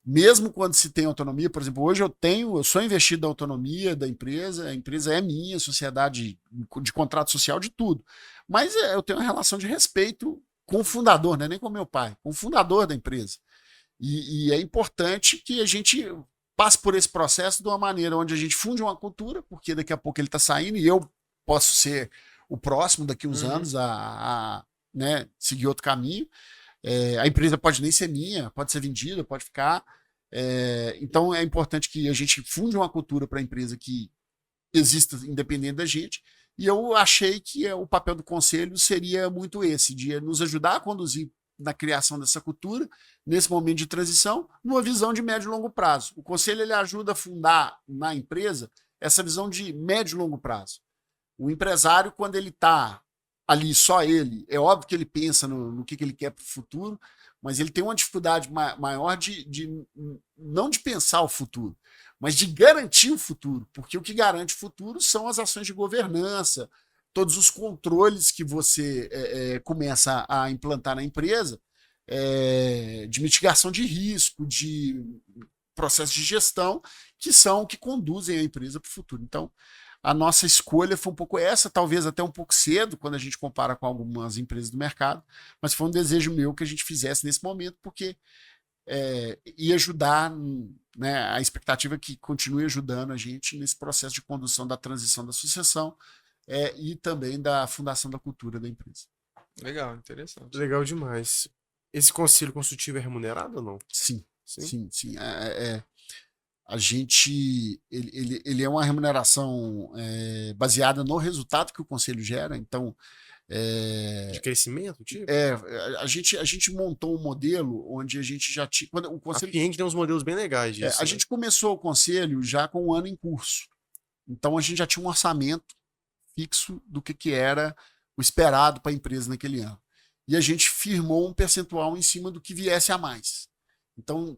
Mesmo quando se tem autonomia, por exemplo, hoje eu sou investido da autonomia da empresa, a empresa é minha, sociedade de contrato social, de tudo. Mas eu tenho uma relação de respeito com o fundador, né? Nem com meu pai, com o fundador da empresa. E é importante que a gente passe por esse processo de uma maneira onde a gente funde uma cultura, porque daqui a pouco ele está saindo e eu posso ser o próximo daqui uns anos a né, seguir outro caminho. A empresa pode nem ser minha, pode ser vendida, pode ficar. Então é importante que a gente funde uma cultura para a empresa que exista independente da gente. E eu achei que o papel do conselho seria muito esse, de nos ajudar a conduzir na criação dessa cultura, nesse momento de transição, numa visão de médio e longo prazo. O conselho ele ajuda a fundar na empresa essa visão de médio e longo prazo. O empresário, quando ele está ali só ele, é óbvio que ele pensa no que ele quer para o futuro, mas ele tem uma dificuldade maior não de pensar o futuro, mas de garantir o futuro, porque o que garante o futuro são as ações de governança, todos os controles que você começa a implantar na empresa, de mitigação de risco, de processo de gestão, que são o que conduzem a empresa para o futuro. Então, a nossa escolha foi um pouco essa, talvez até um pouco cedo, quando a gente compara com algumas empresas do mercado, mas foi um desejo meu que a gente fizesse nesse momento, porque ia ajudar, né, a expectativa é que continue ajudando a gente nesse processo de condução da transição da sucessão e também da fundação da cultura da empresa. Legal, interessante. Legal demais. Esse conselho consultivo é remunerado ou não? Sim, sim, sim. A gente, ele é uma remuneração baseada no resultado que o conselho gera. Então, de crescimento, tipo? A gente montou um modelo onde a gente já tinha. O conselho, a FIENG tem uns modelos bem legais disso. A gente começou o conselho já com um ano em curso. Então, a gente já tinha um orçamento fixo do que era o esperado para a empresa naquele ano. E a gente firmou um percentual em cima do que viesse a mais. Então,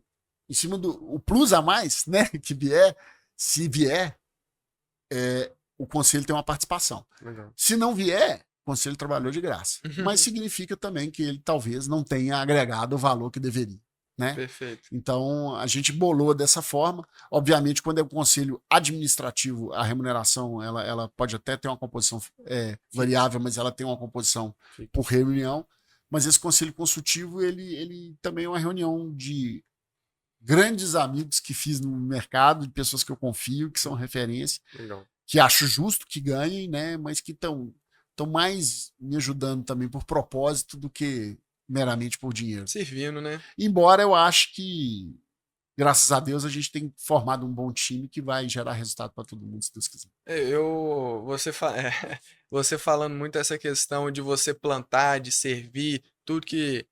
em cima do o plus a mais, né, que vier, se vier, o conselho tem uma participação. Legal. Se não vier, o conselho trabalhou de graça. Mas significa também que ele talvez não tenha agregado o valor que deveria. Né? Perfeito. Então, a gente bolou dessa forma. Obviamente, quando é um conselho administrativo, a remuneração ela pode até ter uma composição variável, mas ela tem uma composição por reunião. Mas esse conselho consultivo, ele também é uma reunião de grandes amigos que fiz no mercado, de pessoas que eu confio, que são referência, Legal. Que acho justo que ganhem, né? Mas que estão mais me ajudando também por propósito do que meramente por dinheiro. Servindo, né? Embora eu acho que, graças a Deus, a gente tem formado um bom time que vai gerar resultado para todo mundo, se Deus quiser. Você falando muito essa questão de você plantar, de servir, tudo que,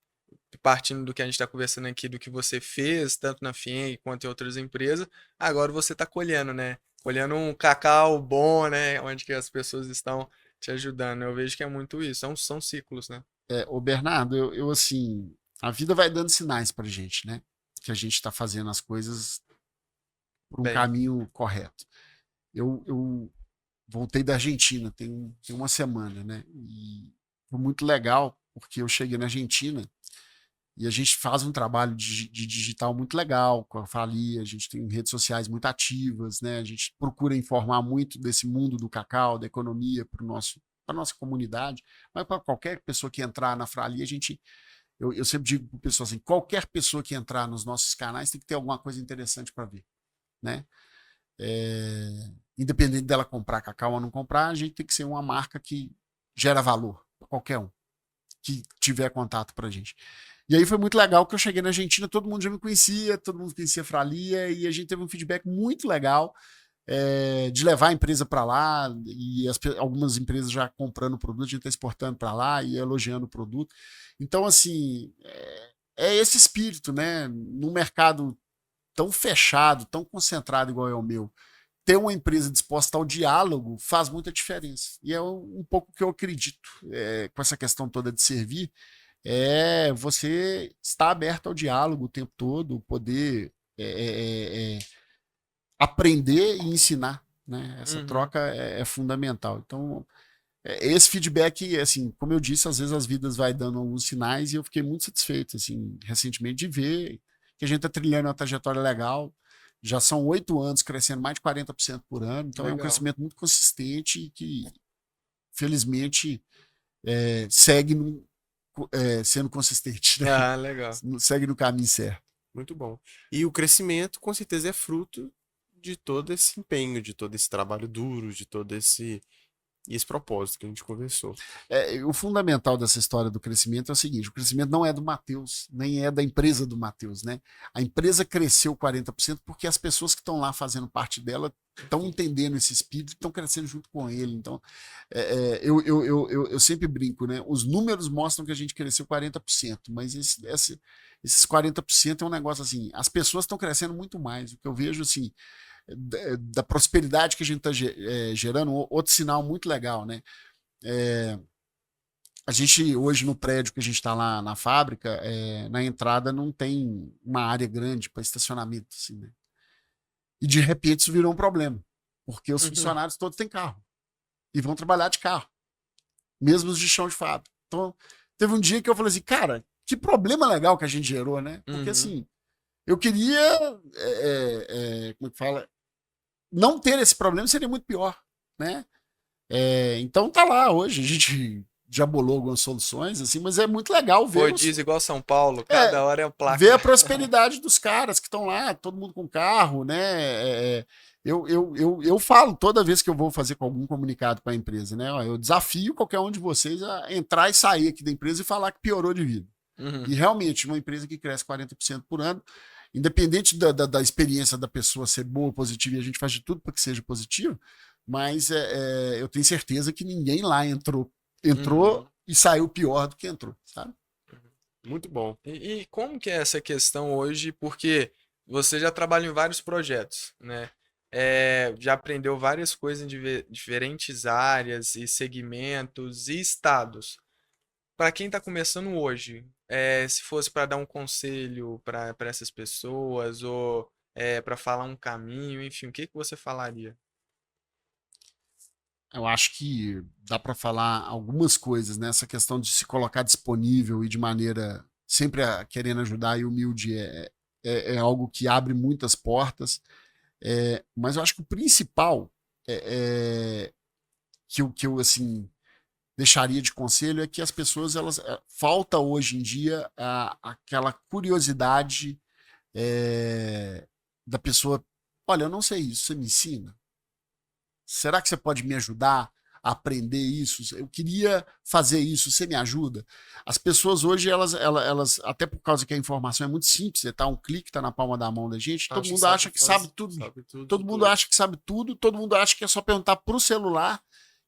partindo do que a gente está conversando aqui, do que você fez, tanto na FIENG quanto em outras empresas, agora você está colhendo, né? Colhendo um cacau bom, né? Onde que as pessoas estão te ajudando. Eu vejo que é muito isso, são ciclos, né? Ô Bernardo, eu assim, a vida vai dando sinais pra gente, né? Que a gente tá fazendo as coisas por um caminho correto. Eu voltei da Argentina tem uma semana, né? E foi muito legal, porque eu cheguei na Argentina e a gente faz um trabalho de digital muito legal com a Fali, a gente tem redes sociais muito ativas, né? A gente procura informar muito desse mundo do cacau, da economia para o nosso para nossa comunidade, mas para qualquer pessoa que entrar na Frali, eu sempre digo para o pessoal assim, qualquer pessoa que entrar nos nossos canais tem que ter alguma coisa interessante para ver, né? Independente dela comprar cacau ou não comprar, a gente tem que ser uma marca que gera valor para qualquer um que tiver contato pra gente. E aí foi muito legal que eu cheguei na Argentina, todo mundo já me conhecia, todo mundo conhecia a Fralia, e a gente teve um feedback muito legal de levar a empresa para lá, e algumas empresas já comprando o produto, a gente está exportando para lá e elogiando o produto. Então, assim, esse espírito, né? Num mercado tão fechado, tão concentrado igual é o meu, ter uma empresa disposta ao diálogo faz muita diferença. E é um pouco que eu acredito com essa questão toda de servir, você estar aberto ao diálogo o tempo todo, poder aprender e ensinar, né? Essa troca é fundamental. Então, esse feedback, assim, como eu disse, às vezes as vidas vai dando alguns sinais e eu fiquei muito satisfeito, assim, recentemente de ver que a gente está trilhando uma trajetória legal. Já são 8 anos crescendo mais de 40% por ano, então Legal. é um crescimento muito consistente e que, felizmente, segue sendo consistente, né? Ah, legal. Segue no caminho certo. Muito bom. E o crescimento, com certeza, é fruto de todo esse empenho, de todo esse trabalho duro, de todo esse propósito que a gente conversou. O fundamental dessa história do crescimento é o seguinte: o crescimento não é do Matheus, nem é da empresa do Matheus, né? A empresa cresceu 40% porque as pessoas que estão lá fazendo parte dela estão entendendo esse espírito, estão crescendo junto com ele. Então, eu sempre brinco, né? Os números mostram que a gente cresceu 40%, mas esses 40% é um negócio assim, as pessoas estão crescendo muito mais. O que eu vejo, assim, da prosperidade que a gente está gerando, outro sinal muito legal, né? A gente, hoje, no prédio que a gente está lá na fábrica, na entrada não tem uma área grande para estacionamento, assim, né? E de repente isso virou um problema, porque os funcionários todos têm carro e vão trabalhar de carro, mesmo os de chão de fábrica. Então, teve um dia que eu falei assim, cara, que problema legal que a gente gerou, né? Porque assim, eu queria, como é que fala? Não ter esse problema seria muito pior, né? Então tá lá hoje, a gente já bolou algumas soluções, assim, mas é muito legal ver. Diz igual São Paulo, cada hora é um placa. Ver a prosperidade dos caras que estão lá, todo mundo com carro, né? Eu falo toda vez que eu vou fazer com algum comunicado para a empresa, né? Ó, eu desafio qualquer um de vocês a entrar e sair aqui da empresa e falar que piorou de vida. E realmente, uma empresa que cresce 40% por ano, independente da experiência da pessoa ser boa ou positiva, e a gente faz de tudo para que seja positivo, mas eu tenho certeza que ninguém lá entrou e saiu pior do que entrou, sabe? Muito bom. E como que é essa questão hoje? Porque você já trabalha em vários projetos, né? Já aprendeu várias coisas em diferentes áreas e segmentos e estados. Para quem está começando hoje, se fosse para dar um conselho para essas pessoas ou para falar um caminho, enfim, o que você falaria? Eu acho que dá para falar algumas coisas, né? Essa questão de se colocar disponível e de maneira sempre querendo ajudar e humilde é algo que abre muitas portas. Mas eu acho que o principal que eu assim deixaria de conselho é que as pessoas falta hoje em dia aquela curiosidade da pessoa. Olha, eu não sei isso, você me ensina? Será que você pode me ajudar a aprender isso? Eu queria fazer isso, você me ajuda? As pessoas hoje, elas até por causa que a informação é muito simples, tá um clique, tá na palma da mão da gente, todo mundo acha que sabe tudo. Todo mundo acha que sabe tudo, todo mundo acha que é só perguntar pro celular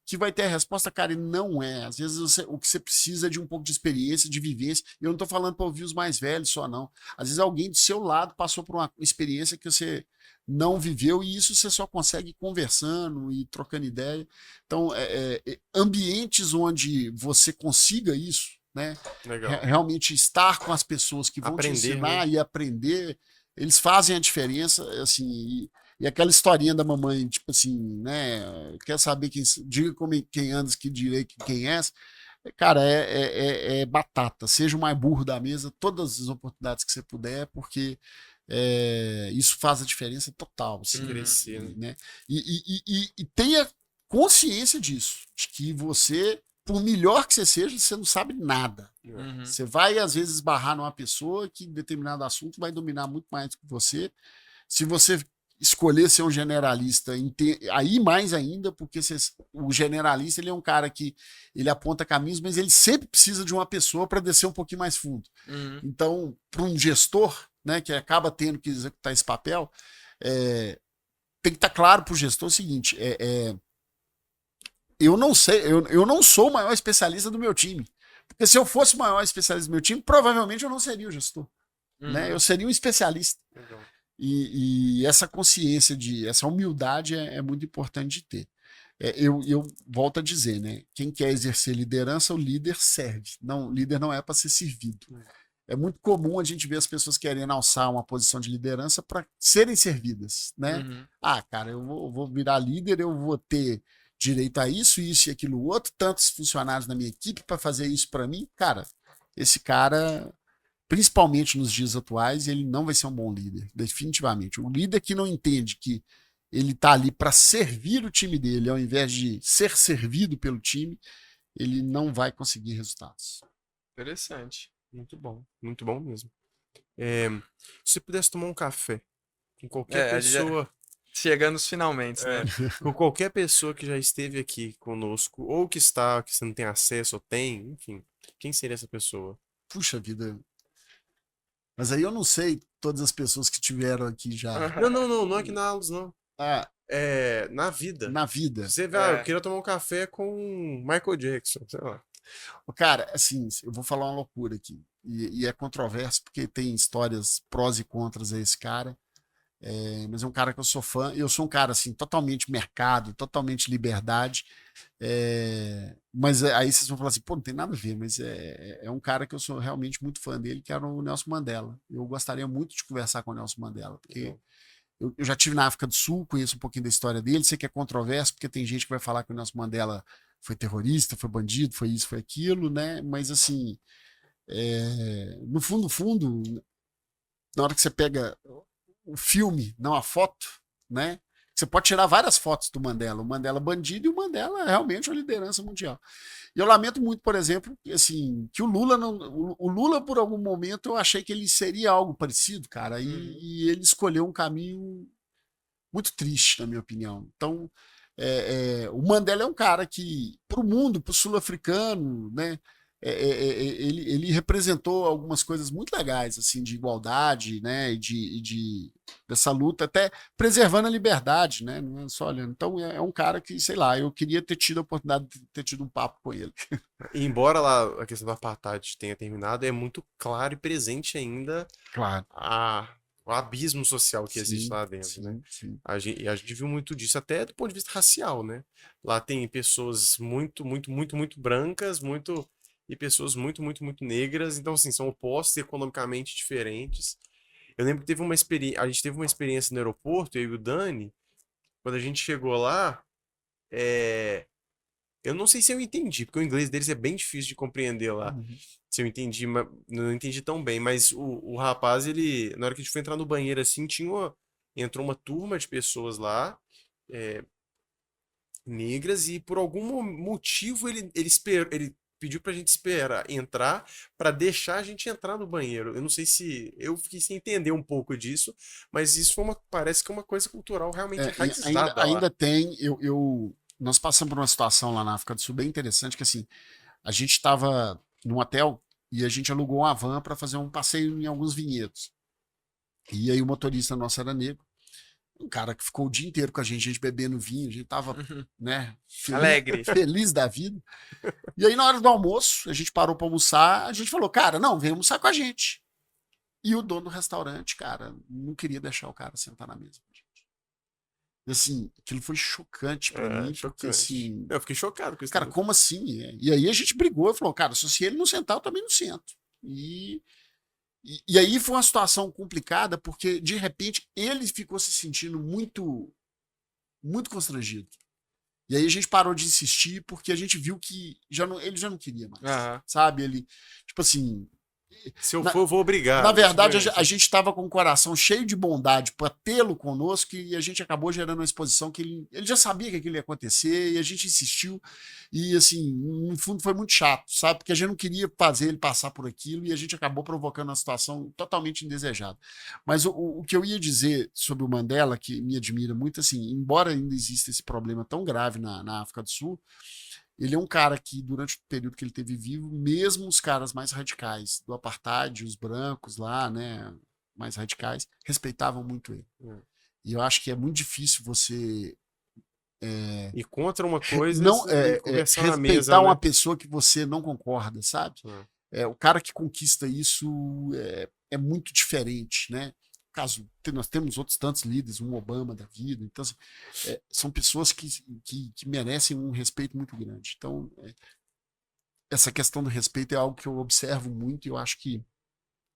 que vai ter a resposta, cara, e não é. Às vezes o que você precisa é de um pouco de experiência, de vivência. E eu não tô falando para ouvir os mais velhos só, não. Às vezes alguém do seu lado passou por uma experiência que você não viveu e isso você só consegue conversando e trocando ideia. Então, ambientes onde você consiga isso, né? Realmente estar com as pessoas que vão te ensinar, né? E aprender, eles fazem a diferença, assim. E aquela historinha da mamãe, tipo assim, né? Quer saber quem. Diga quem andas que direi quem és. Cara, é batata. Seja o mais burro da mesa, todas as oportunidades que você puder, porque isso faz a diferença total. Assim, crescer, né? E tenha consciência disso, de que você, por melhor que você seja, você não sabe nada. Uhum. Você vai, às vezes, esbarrar numa pessoa que em determinado assunto vai dominar muito mais do que você. Se você escolher ser um generalista, aí mais ainda, porque o generalista ele é um cara que ele aponta caminhos, mas ele sempre precisa de uma pessoa para descer um pouquinho mais fundo. Uhum. Então, para um gestor, né, que acaba tendo que executar esse papel, tem que estar claro para o gestor o seguinte: eu não sei, eu não sou o maior especialista do meu time. Porque se eu fosse o maior especialista do meu time, provavelmente eu não seria o gestor. Né? Eu seria um especialista. Legal. E essa consciência, essa humildade é muito importante de ter. Eu volto a dizer, né? Quem quer exercer liderança, o líder serve. Não, o líder não é para ser servido. É muito comum a gente ver as pessoas querendo alçar uma posição de liderança para serem servidas, né? Uhum. Ah, cara, eu vou virar líder, eu vou ter direito a isso e aquilo outro, tantos funcionários na minha equipe para fazer isso para mim. Cara, esse cara, principalmente nos dias atuais, ele não vai ser um bom líder, definitivamente. O líder que não entende que ele está ali para servir o time dele, ao invés de ser servido pelo time, ele não vai conseguir resultados. Interessante. Muito bom mesmo. Se você pudesse tomar um café com qualquer A gente já pessoa, chegando nos finalmente, né? com qualquer pessoa que já esteve aqui conosco, ou que está, que você não tem acesso, ou tem, enfim, quem seria essa pessoa? Puxa vida. Mas aí eu não sei todas as pessoas que tiveram aqui já. Não é que na Aldos, não. Ah, Na vida. na vida. Você vai, eu queria tomar um café com Michael Jackson, sei lá. Cara, assim, eu vou falar uma loucura aqui. E é controverso, porque tem histórias prós e contras a esse cara. Mas é um cara que eu sou fã. Eu sou um cara, assim, totalmente mercado, totalmente liberdade. Mas aí vocês vão falar assim, pô, não tem nada a ver, mas é um cara que eu sou realmente muito fã dele, que era o Nelson Mandela. Eu gostaria muito de conversar com o Nelson Mandela, porque eu já tive na África do Sul, conheço um pouquinho da história dele, sei que é controverso, porque tem gente que vai falar que o Nelson Mandela foi terrorista, foi bandido, foi isso, foi aquilo, né? Mas assim, no fundo, na hora que você pega o filme, não a foto, né? Você pode tirar várias fotos do Mandela, o Mandela bandido e o Mandela realmente uma liderança mundial. E eu lamento muito, por exemplo, assim, que o Lula por algum momento eu achei que ele seria algo parecido, cara, e ele escolheu um caminho muito triste, na minha opinião. Então, o Mandela é um cara que, para o mundo, para o sul-africano, né, ele representou algumas coisas muito legais, assim, de igualdade, né, e dessa luta, até preservando a liberdade, né, não é só olhando. Então, é um cara que, sei lá, eu queria ter tido a oportunidade de ter tido um papo com ele. E embora lá a questão do apartheid tenha terminado, é muito claro e presente ainda Claro. o abismo social que existe lá dentro, né? Sim. A gente viu muito disso até do ponto de vista racial, né? Lá tem pessoas muito brancas, e pessoas muito negras, então assim, são opostos economicamente diferentes. Eu lembro que teve uma experiência, a gente teve uma experiência no aeroporto, eu e o Dani, quando a gente chegou lá, eu não sei se eu entendi, porque o inglês deles é bem difícil de compreender lá. Se eu entendi, não entendi tão bem, mas o rapaz, ele, na hora que a gente foi entrar no banheiro assim, entrou uma turma de pessoas lá, negras, e por algum motivo ele pediu pra gente entrar pra deixar a gente entrar no banheiro. Eu não sei se eu fiquei sem entender um pouco disso, mas isso parece que é uma coisa cultural realmente enraizada lá. Ainda tem, nós passamos por uma situação lá na África do Sul bem interessante, que assim, a gente estava num hotel e a gente alugou uma van para fazer um passeio em alguns vinhedos. E aí o motorista nosso era negro, um cara que ficou o dia inteiro com a gente bebendo vinho, a gente tava, né, Alegre. feliz da vida. E aí na hora do almoço, a gente parou para almoçar, a gente falou, cara, não, vem almoçar com a gente. E o dono do restaurante, cara, não queria deixar o cara sentar na mesa. E assim, aquilo foi chocante pra mim, Chocante. porque assim, Eu fiquei chocado com isso. cara, como assim? E aí a gente brigou e falou, cara, se ele não sentar, eu também não sento. E aí foi uma situação complicada, porque de repente ele ficou se sentindo muito, muito constrangido. E aí a gente parou de insistir, porque a gente viu que ele já não queria mais. Sabe? Ele, tipo assim, Se eu for, eu vou obrigar. Na verdade, Tipo, a gente estava com o coração cheio de bondade para tê-lo conosco e a gente acabou gerando uma exposição que ele já sabia que aquilo ia acontecer e a gente insistiu. E, assim, no fundo foi muito chato, sabe? Porque a gente não queria fazer ele passar por aquilo e a gente acabou provocando uma situação totalmente indesejada. Mas o que eu ia dizer sobre o Mandela, que me admira muito, assim, embora ainda exista esse problema tão grave na África do Sul, ele é um cara que, durante o período que ele teve vivo, mesmo os caras mais radicais do apartheid, os brancos lá, né, mais radicais, respeitavam muito ele. E eu acho que é muito difícil você e contra uma coisa não e conversar na respeitar mesa, uma né? pessoa que você não concorda, sabe? O cara que conquista isso é muito diferente, né? Caso nós temos outros tantos líderes, um Obama da vida, então assim, são pessoas que merecem um respeito muito grande. Então, essa questão do respeito é algo que eu observo muito e eu acho que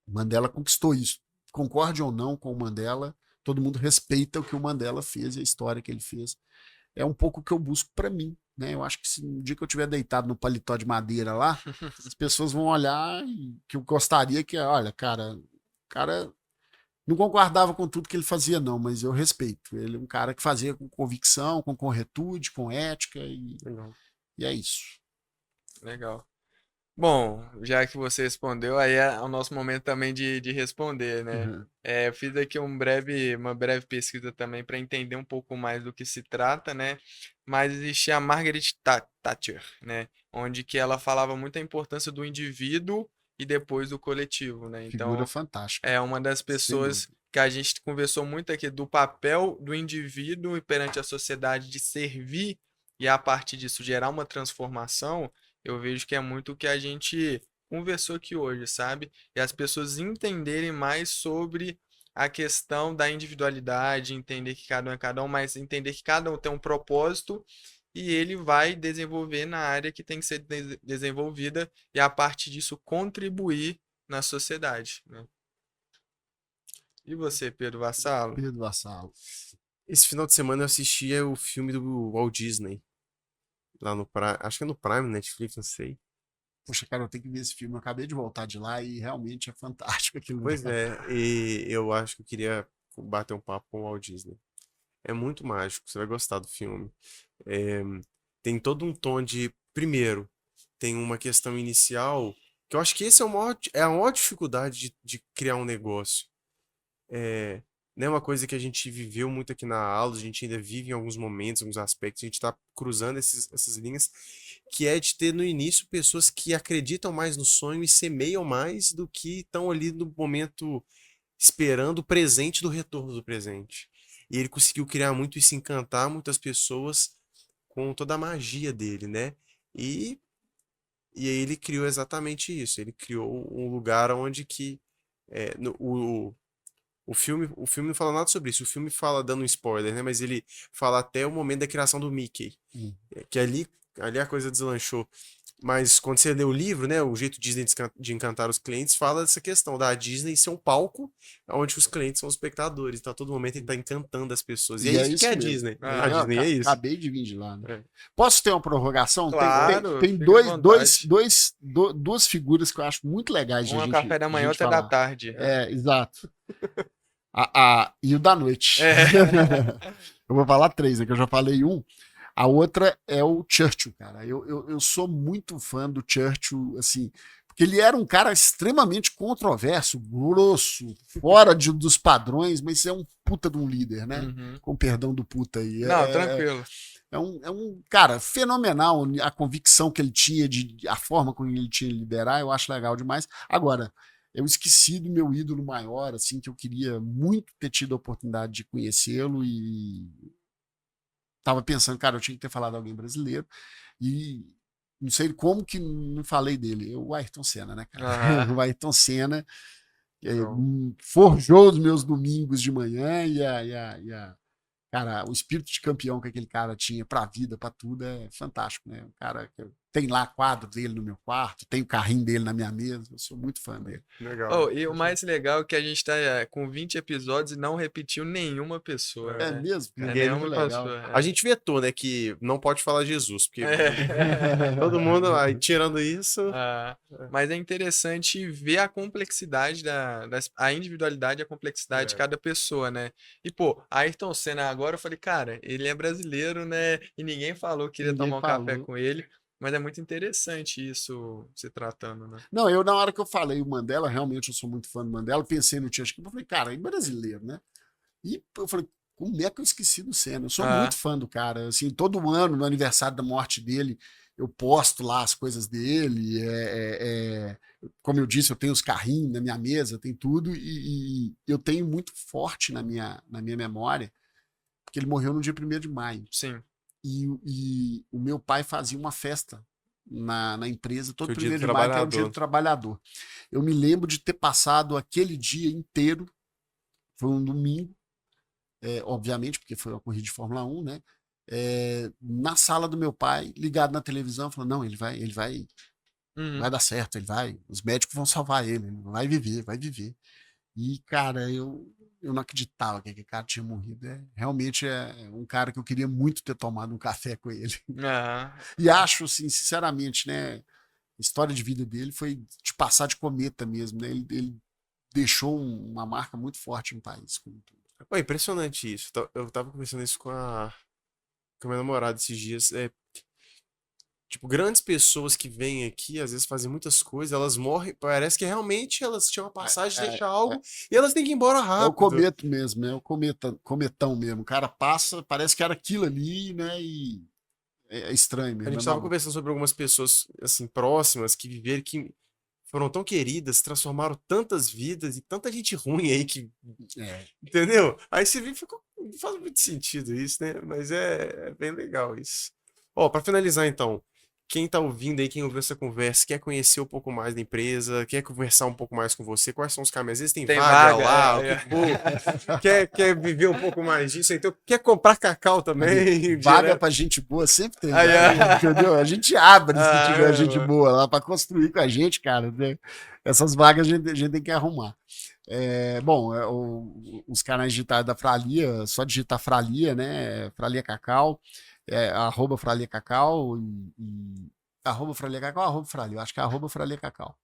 Mandela conquistou isso. Concorde ou não com o Mandela, todo mundo respeita o que o Mandela fez e a história que ele fez. É um pouco o que eu busco para mim, né? Eu acho que se um dia que eu estiver deitado no paletó de madeira lá, as pessoas vão olhar e que eu gostaria que, olha, o cara não concordava com tudo que ele fazia, não, mas eu respeito. Ele é um cara que fazia com convicção, com corretude, com ética e é isso. Legal. Bom, já que você respondeu, aí é o nosso momento também de responder, né? Uhum. Eu fiz aqui uma breve pesquisa também para entender um pouco mais do que se trata, né? Mas existia a Margaret Thatcher, né? Onde que ela falava muito a importância do indivíduo e depois do coletivo, né? Figura Então, fantástica, é uma das sem pessoas dúvida. que a gente conversou muito aqui do papel do indivíduo perante a sociedade de servir e a partir disso gerar uma transformação. Eu vejo que é muito o que a gente conversou aqui hoje, sabe? E as pessoas entenderem mais sobre a questão da individualidade, entender que cada um é cada um, mas entender que cada um tem um propósito e ele vai desenvolver na área que tem que ser desenvolvida e a partir disso contribuir na sociedade, né? E você, Pedro Vassalo? Pedro Vassalo. Esse final de semana eu assistia o filme do Walt Disney. Lá no Prime. Acho que é no Prime, Netflix, não sei. Poxa, cara, eu tenho que ver esse filme. Eu acabei de voltar de lá e realmente é fantástico aquilo. Pois é, e eu acho que eu queria bater um papo com o Walt Disney. É muito mágico, você vai gostar do filme. É, tem todo um tom de. Primeiro, tem uma questão inicial, que eu acho que esse é a maior dificuldade de criar um negócio. É, não é uma coisa que a gente viveu muito aqui na aula, a gente ainda vive em alguns momentos, alguns aspectos, a gente está cruzando essas linhas, que é de ter no início pessoas que acreditam mais no sonho e semeiam mais do que estão ali no momento esperando o presente do retorno do presente. E ele conseguiu criar muito isso, encantar muitas pessoas com toda a magia dele, né? E, e aí ele criou exatamente isso. Ele criou um lugar onde que o filme não fala nada sobre isso. O filme fala dando um spoiler, né? Mas ele fala até o momento da criação do Mickey. Que ali a coisa deslanchou. Mas quando você lê o livro, né? O jeito Disney de encantar os clientes fala dessa questão da Disney ser um palco onde os clientes são os espectadores. Então, a todo momento ele tá encantando as pessoas. E é E é isso que é a isso mesmo. Disney. Ah, A Disney é isso. Acabei de vir de lá, né? É. Posso ter uma prorrogação? Claro, Tem fica à vontade. duas figuras que eu acho muito legais de Um a é o gente, café da de manhã, gente outra é da falar. tarde. Exato. E o da noite. É. Eu vou falar três, né? Que eu já falei um. A outra é o Churchill, cara. Eu sou muito fã do Churchill, assim, porque ele era um cara extremamente controverso, grosso, fora dos padrões, mas é um puta de um líder, né? Uhum. Com perdão do puta aí. Não, tranquilo. É um cara fenomenal, a convicção que ele tinha, a forma como ele tinha de liderar, eu acho legal demais. Agora, eu esqueci do meu ídolo maior, assim, que eu queria muito ter tido a oportunidade de conhecê-lo e tava pensando, cara, eu tinha que ter falado alguém brasileiro e não sei como que não falei dele. O Ayrton Senna, né, cara? Aham. O Ayrton Senna Show. forjou os meus domingos de manhã cara, o espírito de campeão que aquele cara tinha pra vida, pra tudo, é fantástico, né? Um cara que tem lá quadro dele no meu quarto, tem o carrinho dele na minha mesa, eu sou muito fã dele. Legal. Oh, e o mais legal é que a gente tá com 20 episódios e não repetiu nenhuma pessoa, É né? mesmo? É, Ninguém nenhuma muito legal. pessoa. A gente vetou, né, que não pode falar Jesus, porque É. todo mundo, aí, tirando isso, Ah, mas é interessante ver a complexidade a individualidade e a complexidade de É. cada pessoa, né? E, pô, Ayrton Senna agora eu falei, cara, ele é brasileiro, né? E ninguém falou que queria Ninguém tomar um café falou. com ele. Mas é muito interessante isso se tratando, né? Não, eu na hora que eu falei o Mandela, realmente eu sou muito fã do Mandela, pensei no Tio Chico, eu falei, cara, é brasileiro, né? E eu falei, como é que eu esqueci do Senna? Eu sou Ah, muito fã do cara, assim, todo ano, no aniversário da morte dele, eu posto lá as coisas dele, como eu disse, eu tenho os carrinhos na minha mesa, tem tudo, e eu tenho muito forte na minha memória, porque ele morreu no dia 1º de maio. sim. E o meu pai fazia uma festa na empresa que todo o dia do 1º de maio, que era o dia do trabalhador. trabalhador. Eu me lembro de ter passado aquele dia inteiro, foi um domingo, obviamente, porque foi uma corrida de Fórmula 1, né? Na sala do meu pai, ligado na televisão, falando, não, ele vai Uhum. dar certo, os médicos vão salvar ele vai viver, vai viver. E, cara, eu não acreditava que aquele cara tinha morrido. Realmente é um cara que eu queria muito ter tomado um café com ele. Ah, E acho, assim, sinceramente, né? A história de vida dele foi de passar de cometa mesmo, né? Ele deixou uma marca muito forte no país. Pô, impressionante isso. Eu tava conversando isso com a minha namorada esses dias. Tipo, grandes pessoas que vêm aqui, às vezes fazem muitas coisas, elas morrem, parece que realmente elas tinham uma passagem de É, deixar é, algo e elas têm que ir embora é o rápido. cometo mesmo, é o cometão mesmo. O cara passa, parece que era aquilo ali, né? E é estranho A mesmo, é gente tava maluco. conversando sobre algumas pessoas, assim, próximas, que viveram, que foram tão queridas, transformaram tantas vidas e tanta gente ruim aí que, É, entendeu? Aí você vê, não faz muito sentido isso, né? Mas é bem legal isso. Ó, pra finalizar então, quem tá ouvindo aí, quem ouviu essa conversa, quer conhecer um pouco mais da empresa, quer conversar um pouco mais com você, quais são os caminhos? Às vezes tem tem vaga vaga. lá, o que for, quer viver um pouco mais disso, então quer comprar cacau também, vaga direto. pra gente boa sempre tem Aí, vaga, entendeu? A gente abre se tiver gente ah, boa lá pra construir com a gente, cara, né? Essas vagas a gente tem que arrumar. Bom, os canais digitais da Fralia, só digitar Fralia, né? Fralia Cacau, arroba Fralia Cacau arroba Fralia Cacau, arroba Fralia, eu acho que é arroba Fralia Cacau.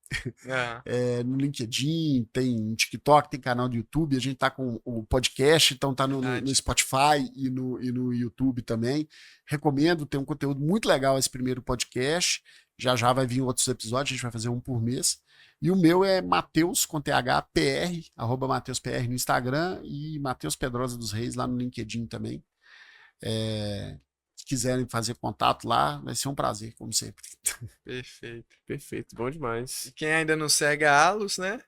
ah, No LinkedIn, tem TikTok, tem canal do YouTube, a gente tá com o podcast, então tá no verdade. Spotify e no YouTube também. Recomendo, tem um conteúdo muito legal esse primeiro podcast. Já já vai vir outros episódios, a gente vai fazer um por mês. E o meu é Mateus, com TH, PR, arroba Mateus PR no Instagram e Mateus Pedrosa dos Reis lá no LinkedIn também. Se quiserem fazer contato lá, vai ser um prazer, como sempre. Perfeito. Perfeito, bom E demais. quem ainda não segue a Alus, né?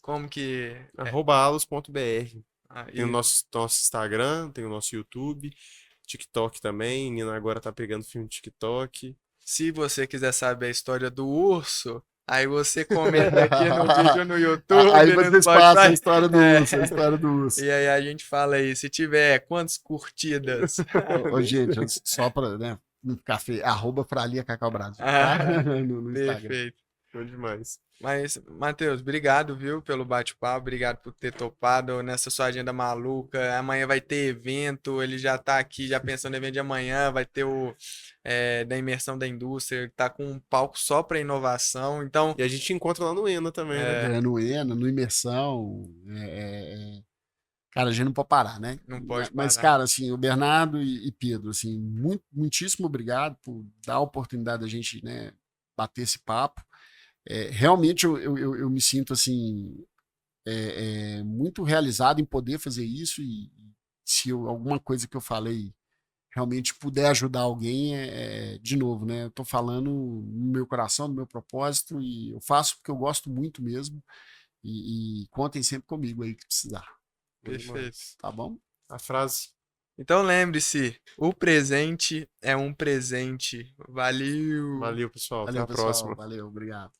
Como que é? @alos.br. Ah, Tem o e nosso Instagram, tem o nosso YouTube, TikTok também. Nina agora tá pegando filme no TikTok. se você quiser saber a história do urso, aí você comenta aqui no vídeo no Aí YouTube, no vocês passam a Spotify. história do urso, a É. história do urso. E aí a gente fala aí, se tiver quantas curtidas? Gente, só para, né, não ficar feio, arroba Fralia Cacau Brasil, tá? Ah, No Instagram. perfeito. Bom demais. Mas, Matheus, obrigado, viu, pelo bate-papo, obrigado por ter topado nessa sua agenda maluca. Amanhã vai ter evento, ele já tá aqui, já pensando no evento de amanhã, vai ter o da imersão da indústria, ele tá com um palco só para inovação, então, E a gente encontra lá no ENA também, né? No ENA, no Imersão, cara, a gente não pode parar, né? não pode Mas, parar. cara, assim, o Bernardo e Pedro, assim, muitíssimo obrigado por dar a oportunidade da gente, né, bater esse papo. Realmente eu me sinto, assim, muito realizado em poder fazer isso e se alguma coisa que eu falei realmente puder ajudar alguém, de novo, né? Eu tô falando no meu coração, no meu propósito e eu faço porque eu gosto muito mesmo e contem sempre comigo aí que precisar, Bom Perfeito. demais. tá bom? A frase. Então lembre-se, o presente é um presente. Valeu! Valeu, pessoal. Até Valeu, a pessoal. próxima. Valeu, obrigado.